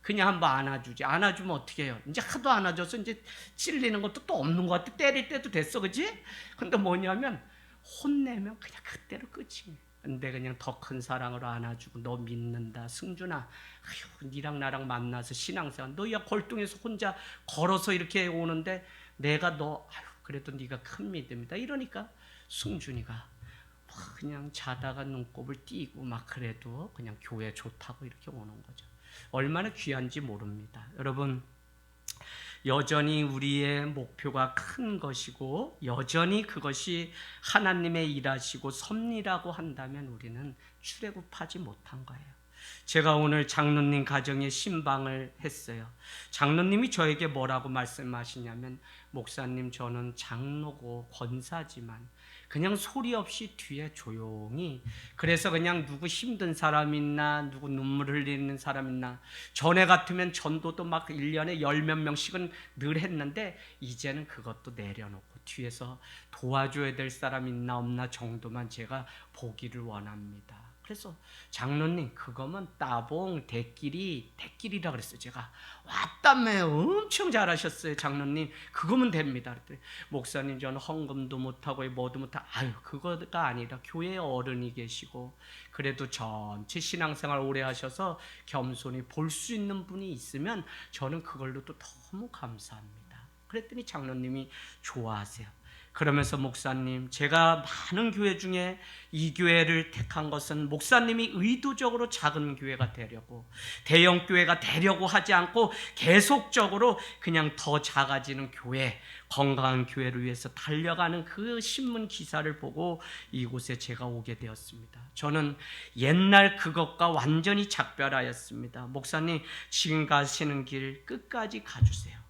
그냥 한번 안아주지. 안아주면 어떻게 해요? 이제 하도 안아줘서 이제 찔리는 것도 또 없는 것 같아. 때릴 때도 됐어, 그지? 근데 뭐냐면 혼내면 그냥 그때로 끝이에요. 근데 그냥 더 큰 사랑으로 안아주고 너 믿는다 승준아, 아휴 니랑 나랑 만나서 신앙생활 너야 골동에서 혼자 걸어서 이렇게 오는데 내가 너 아휴 그래도 네가 큰 믿음이다 이러니까 승준이가 그냥 자다가 눈곱을 띄고 막 그래도 그냥 교회 좋다고 이렇게 오는 거죠. 얼마나 귀한지 모릅니다. 여러분, 여전히 우리의 목표가 큰 것이고 여전히 그것이 하나님의 일하시고 섭리라고 한다면 우리는 출애굽하지 못한 거예요. 제가 오늘 장로님 가정에 신방을 했어요. 장로님이 저에게 뭐라고 말씀하시냐면, 목사님 저는 장로고 권사지만 그냥 소리 없이 뒤에 조용히, 그래서 그냥 누구 힘든 사람 있나 누구 눈물 흘리는 사람 있나, 전에 같으면 전도도 막 1년에 10몇 명씩은 늘 했는데 이제는 그것도 내려놓고 뒤에서 도와줘야 될 사람 있나 없나 정도만 제가 보기를 원합니다. 그래서 장로님 그거면 따봉 대끼리라 그랬어요. 제가 왔다며 엄청 잘하셨어요. 장로님 그거면 됩니다. 그랬더니 목사님 저는 헌금도 못하고 뭐도 못하고, 아유 그거가 아니라 교회에 어른이 계시고 그래도 전체 신앙생활 오래 하셔서 겸손히 볼 수 있는 분이 있으면 저는 그걸로도 너무 감사합니다. 그랬더니 장로님이 좋아하세요. 그러면서 목사님 제가 많은 교회 중에 이 교회를 택한 것은 목사님이 의도적으로 작은 교회가 되려고, 대형 교회가 되려고 하지 않고 계속적으로 그냥 더 작아지는 교회, 건강한 교회를 위해서 달려가는 그 신문 기사를 보고 이곳에 제가 오게 되었습니다. 저는 옛날 그것과 완전히 작별하였습니다. 목사님 지금 가시는 길 끝까지 가주세요.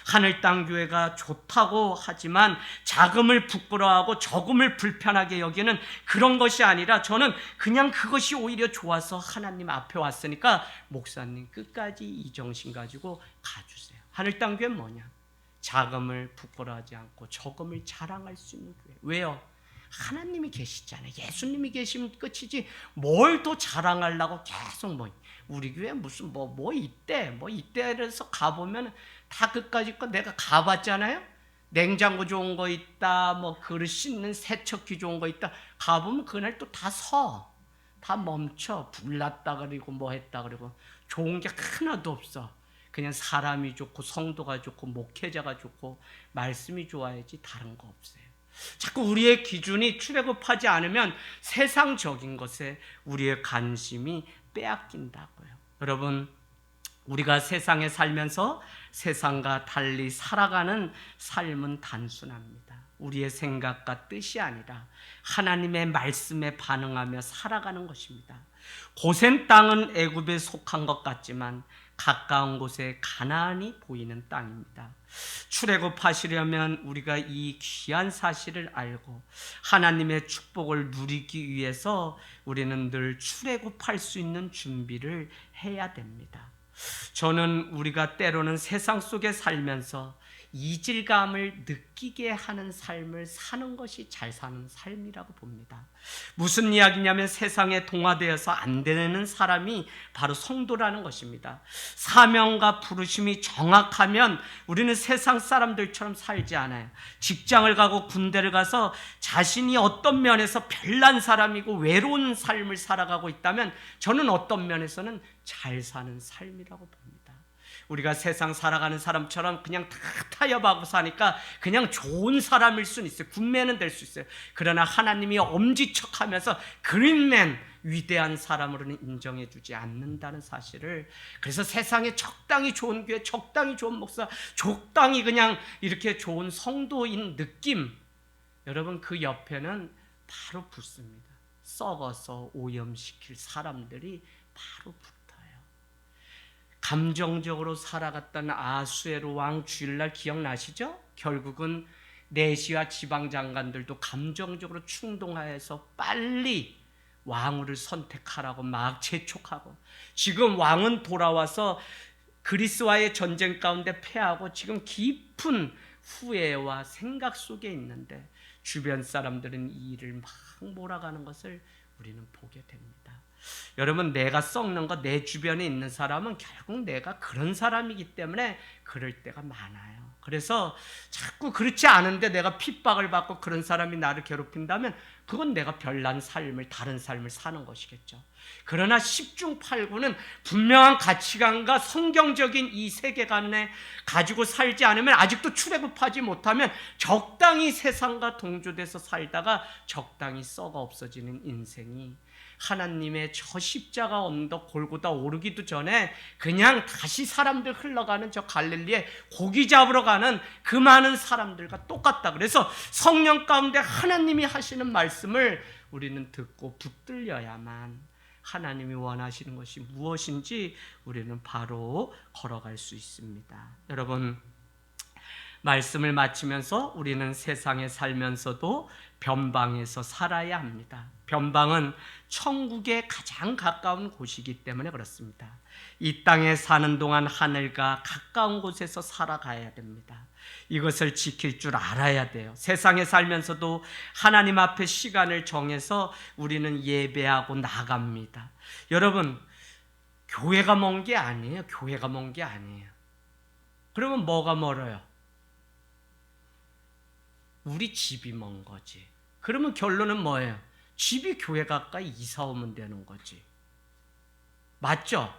하늘 땅 교회가 좋다고 하지만 자금을 부끄러워하고 적음을 불편하게 여기는 그런 것이 아니라 저는 그냥 그것이 오히려 좋아서 하나님 앞에 왔으니까 목사님 끝까지 이 정신 가지고 가주세요. 하늘 땅 교회는 뭐냐? 자금을 부끄러워하지 않고 적음을 자랑할 수 있는 교회. 왜요? 하나님이 계시잖아요. 예수님이 계시면 끝이지 뭘 더 자랑하려고 계속 우리 교회 무슨 이때에서 가보면 다 그까짓 거 내가 가봤잖아요. 냉장고 좋은 거 있다, 그릇 씻는 세척기 좋은 거 있다. 가보면 그날 또 다 멈춰. 불났다 그리고 뭐 했다 그리고 좋은 게 하나도 없어. 그냥 사람이 좋고 성도가 좋고 목회자가 좋고 말씀이 좋아야지 다른 거 없어요. 자꾸 우리의 기준이 출애굽하지 않으면 세상적인 것에 우리의 관심이 빼앗긴다고요. 여러분, 우리가 세상에 살면서 세상과 달리 살아가는 삶은 단순합니다. 우리의 생각과 뜻이 아니라 하나님의 말씀에 반응하며 살아가는 것입니다. 고센 땅은 애굽에 속한 것 같지만 가까운 곳에 가나안이 보이는 땅입니다. 출애굽하시려면 우리가 이 귀한 사실을 알고 하나님의 축복을 누리기 위해서 우리는 늘 출애굽할 수 있는 준비를 해야 됩니다. 저는 우리가 때로는 세상 속에 살면서 이질감을 느끼게 하는 삶을 사는 것이 잘 사는 삶이라고 봅니다. 무슨 이야기냐면 세상에 동화되어서 안 되는 사람이 바로 성도라는 것입니다. 사명과 부르심이 정확하면 우리는 세상 사람들처럼 살지 않아요. 직장을 가고 군대를 가서 자신이 어떤 면에서 별난 사람이고 외로운 삶을 살아가고 있다면 저는 어떤 면에서는 잘 사는 삶이라고 봅니다. 우리가 세상 살아가는 사람처럼 그냥 다 타협하고 사니까 그냥 좋은 사람일 수는 있어요. 굿맨은 될 수 있어요. 그러나 하나님이 엄지척하면서 그린맨, 위대한 사람으로는 인정해 주지 않는다는 사실을, 그래서 세상에 적당히 좋은 교회, 적당히 좋은 목사, 적당히 그냥 이렇게 좋은 성도인 느낌, 여러분 그 옆에는 바로 붙습니다. 썩어서 오염시킬 사람들이 바로 붙어요. 감정적으로 살아갔던 아수에로 왕 주일날 기억나시죠? 결국은 내시와 지방장관들도 감정적으로 충동하여서 빨리 왕후를 선택하라고 막 재촉하고, 지금 왕은 돌아와서 그리스와의 전쟁 가운데 패하고 지금 깊은 후회와 생각 속에 있는데 주변 사람들은 이 일을 막 몰아가는 것을 우리는 보게 됩니다. 여러분, 내가 썩는 거, 내 주변에 있는 사람은 결국 내가 그런 사람이기 때문에 그럴 때가 많아요. 그래서 자꾸 그렇지 않은데 내가 핍박을 받고 그런 사람이 나를 괴롭힌다면 그건 내가 별난 삶을, 다른 삶을 사는 것이겠죠. 그러나 10중 8구는 분명한 가치관과 성경적인 이 세계관에 가지고 살지 않으면, 아직도 출애굽하지 못하면 적당히 세상과 동조돼서 살다가 적당히 썩어 없어지는 인생이, 하나님의 저 십자가 언덕 골고다 오르기도 전에 그냥 다시 사람들 흘러가는 저 갈릴리에 고기 잡으러 가는 그 많은 사람들과 똑같다. 그래서 성령 가운데 하나님이 하시는 말씀을 우리는 듣고 붙들려야만 하나님이 원하시는 것이 무엇인지 우리는 바로 걸어갈 수 있습니다. 여러분, 말씀을 마치면서 우리는 세상에 살면서도 변방에서 살아야 합니다. 변방은 천국에 가장 가까운 곳이기 때문에 그렇습니다. 이 땅에 사는 동안 하늘과 가까운 곳에서 살아가야 됩니다. 이것을 지킬 줄 알아야 돼요. 세상에 살면서도 하나님 앞에 시간을 정해서 우리는 예배하고 나갑니다. 여러분, 교회가 먼 게 아니에요. 교회가 먼 게 아니에요. 그러면 뭐가 멀어요? 우리 집이 먼 거지. 그러면 결론은 뭐예요? 집이 교회 가까이 이사 오면 되는 거지. 맞죠?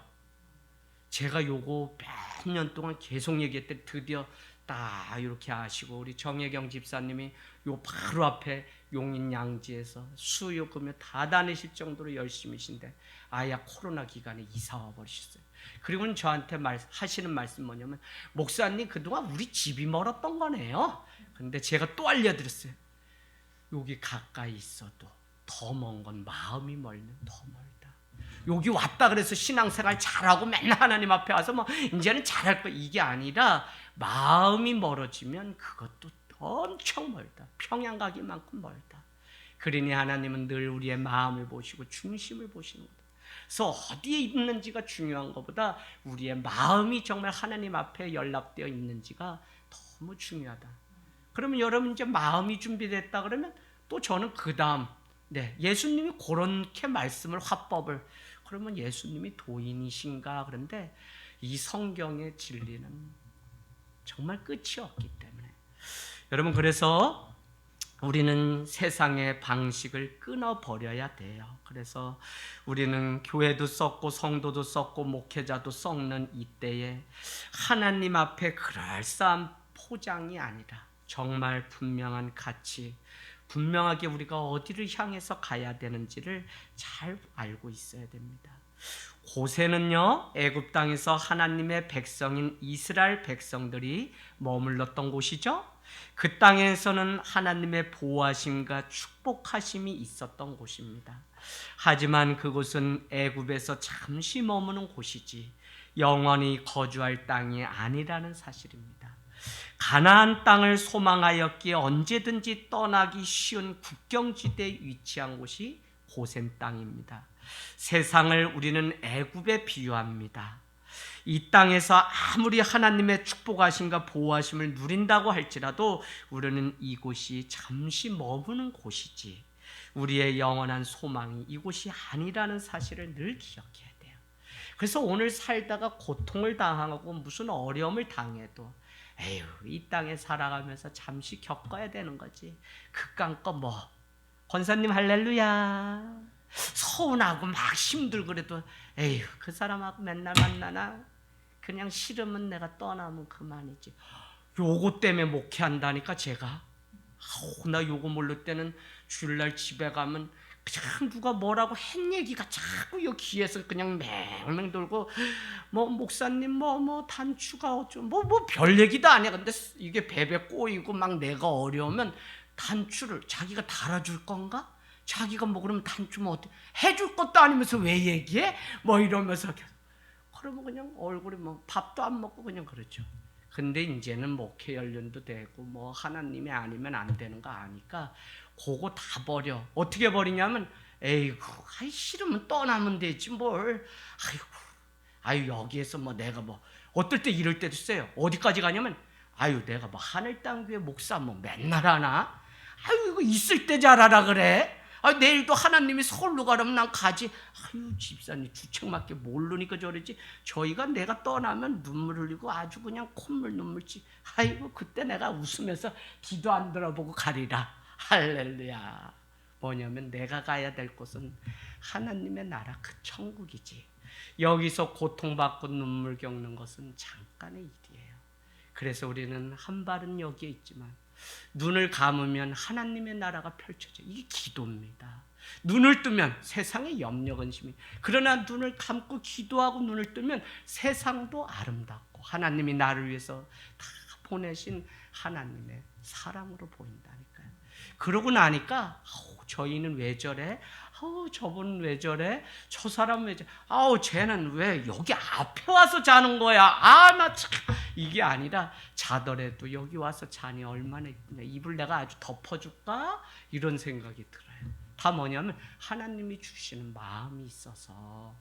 제가 요거 몇 년 동안 계속 얘기했더니 드디어 딱 이렇게 아시고, 우리 정혜경 집사님이 요 바로 앞에 용인 양지에서 수요 금요 다 다니실 정도로 열심히신데 아야 코로나 기간에 이사 와 버리셨어요. 그리고는 저한테 하시는 말씀 뭐냐면, 목사님 그동안 우리 집이 멀었던 거네요. 근데 제가 또 알려드렸어요. 여기 가까이 있어도 더 먼 건 마음이 멀면 더 멀다. 여기 왔다 그래서 신앙생활 잘하고 맨날 하나님 앞에 와서 뭐 이제는 잘할 거, 이게 아니라 마음이 멀어지면 그것도 엄청 멀다. 평양 가기만큼 멀다. 그러니 하나님은 늘 우리의 마음을 보시고 중심을 보시는 거다. 그래서 어디에 있는지가 중요한 것보다 우리의 마음이 정말 하나님 앞에 연락되어 있는지가 너무 중요하다. 그러면 여러분 이제 마음이 준비됐다 그러면 또 저는 그 다음, 예수님이 그렇게 말씀을, 화법을, 그러면 예수님이 도인이신가? 그런데 이 성경의 진리는 정말 끝이 없기 때문에 여러분, 그래서 우리는 세상의 방식을 끊어버려야 돼요. 그래서 우리는 교회도 썩고 성도도 썩고 목회자도 썩는 이때에 하나님 앞에 그럴싸한 포장이 아니라 정말 분명한 가치, 분명하게 우리가 어디를 향해서 가야 되는지를 잘 알고 있어야 됩니다. 고세는요, 애굽 땅에서 하나님의 백성인 이스라엘 백성들이 머물렀던 곳이죠. 그 땅에서는 하나님의 보호하심과 축복하심이 있었던 곳입니다. 하지만 그곳은 애굽에서 잠시 머무는 곳이지 영원히 거주할 땅이 아니라는 사실입니다. 가나안 땅을 소망하였기에 언제든지 떠나기 쉬운 국경지대에 위치한 곳이 고센 땅입니다. 세상을 우리는 애굽에 비유합니다. 이 땅에서 아무리 하나님의 축복하심과 보호하심을 누린다고 할지라도 우리는 이곳이 잠시 머무는 곳이지 우리의 영원한 소망이 이곳이 아니라는 사실을 늘 기억해야 돼요. 그래서 오늘 살다가 고통을 당하고 무슨 어려움을 당해도 에휴, 이 땅에 살아가면서 잠시 겪어야 되는 거지. 그깟 거 권사님 할렐루야. 서운하고 막 힘들고 그래도 에휴, 그 사람하고 맨날 만나나? 그냥 싫으면 내가 떠나면 그만이지. 요거 때문에 목회한다니까 제가. 나 요거 모를 때는 주일날 집에 가면 그냥 누가 뭐라고 한 얘기가 자꾸 요 귀에서 그냥 맹맹 돌고 목사님 단추가 어쩌고 별 얘기도 아니야. 근데 이게 베베 꼬이고 막 내가 어려우면 단추를 자기가 달아줄 건가? 자기가 그러면 단추 어떻게 해줄 것도 아니면서 왜 얘기해? 이러면서 그러면 그냥 얼굴이 밥도 안 먹고 그냥 그러죠. 근데 이제는 목회 연륜도 되고 하나님이 아니면 안 되는 거 아니까 그거 다 버려. 어떻게 버리냐면 에이구, 싫으면 떠나면 되지 뭘. 아유 여기에서 내가 어떨 때 이럴 때도 있어요. 어디까지 가냐면 내가 하늘 땅 교회 목사 맨날 하나? 이거 있을 때 잘하라 그래. 내일도 하나님이 서울로 가라면 난 가지. 집사님 주책맞게 모르니까 저러지. 저희가 내가 떠나면 눈물 흘리고 아주 그냥 콧물 눈물지. 그때 내가 웃으면서 기도 안 들어보고 가리라. 할렐루야. 뭐냐면 내가 가야 될 곳은 하나님의 나라 그 천국이지. 여기서 고통받고 눈물 겪는 것은 잠깐의 일이에요. 그래서 우리는 한 발은 여기에 있지만 눈을 감으면 하나님의 나라가 펼쳐져. 이게 기도입니다. 눈을 뜨면 세상의 염려 근심이. 그러나 눈을 감고 기도하고 눈을 뜨면 세상도 아름답고 하나님이 나를 위해서 다 보내신 하나님의 사랑으로 보인다니까요. 그러고 나니까 저희는 왜 저래? 저분은 왜 저래? 저 사람은 왜 저래? 쟤는 왜 여기 앞에 와서 자는 거야? 나 참. 이게 아니라 자더라도 여기 와서 자니 얼마나 이쁘네. 이불 내가 아주 덮어줄까? 이런 생각이 들어요. 다 뭐냐면 하나님이 주시는 마음이 있어서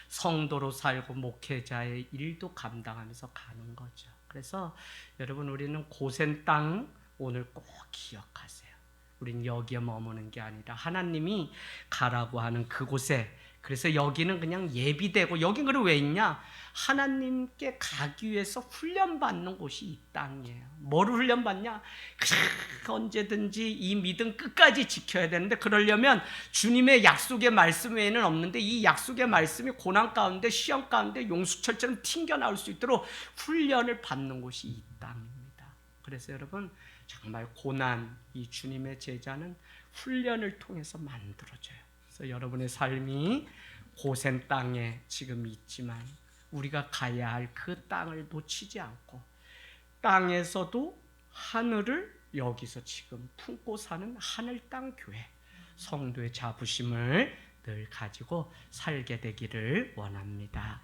성도로 살고 목회자의 일도 감당하면서 가는 거죠. 그래서 여러분 우리는 고센 땅 오늘 꼭 기억하세요. 우린 여기에 머무는 게 아니라 하나님이 가라고 하는 그곳에. 그래서 여기는 그냥 예비되고 여긴 그럼 왜 있냐? 하나님께 가기 위해서 훈련받는 곳이 이 땅이에요. 뭐를 훈련받냐? 언제든지 이 믿음 끝까지 지켜야 되는데 그러려면 주님의 약속의 말씀 외에는 없는데 이 약속의 말씀이 고난 가운데 시험 가운데 용수철처럼 튕겨나올 수 있도록 훈련을 받는 곳이 이 땅입니다. 그래서 여러분 정말 고난, 이 주님의 제자는 훈련을 통해서 만들어져요. 그래서 여러분의 삶이 고센 땅에 지금 있지만 우리가 가야 할 그 땅을 놓치지 않고 땅에서도 하늘을 여기서 지금 품고 사는 하늘 땅 교회 성도의 자부심을 늘 가지고 살게 되기를 원합니다.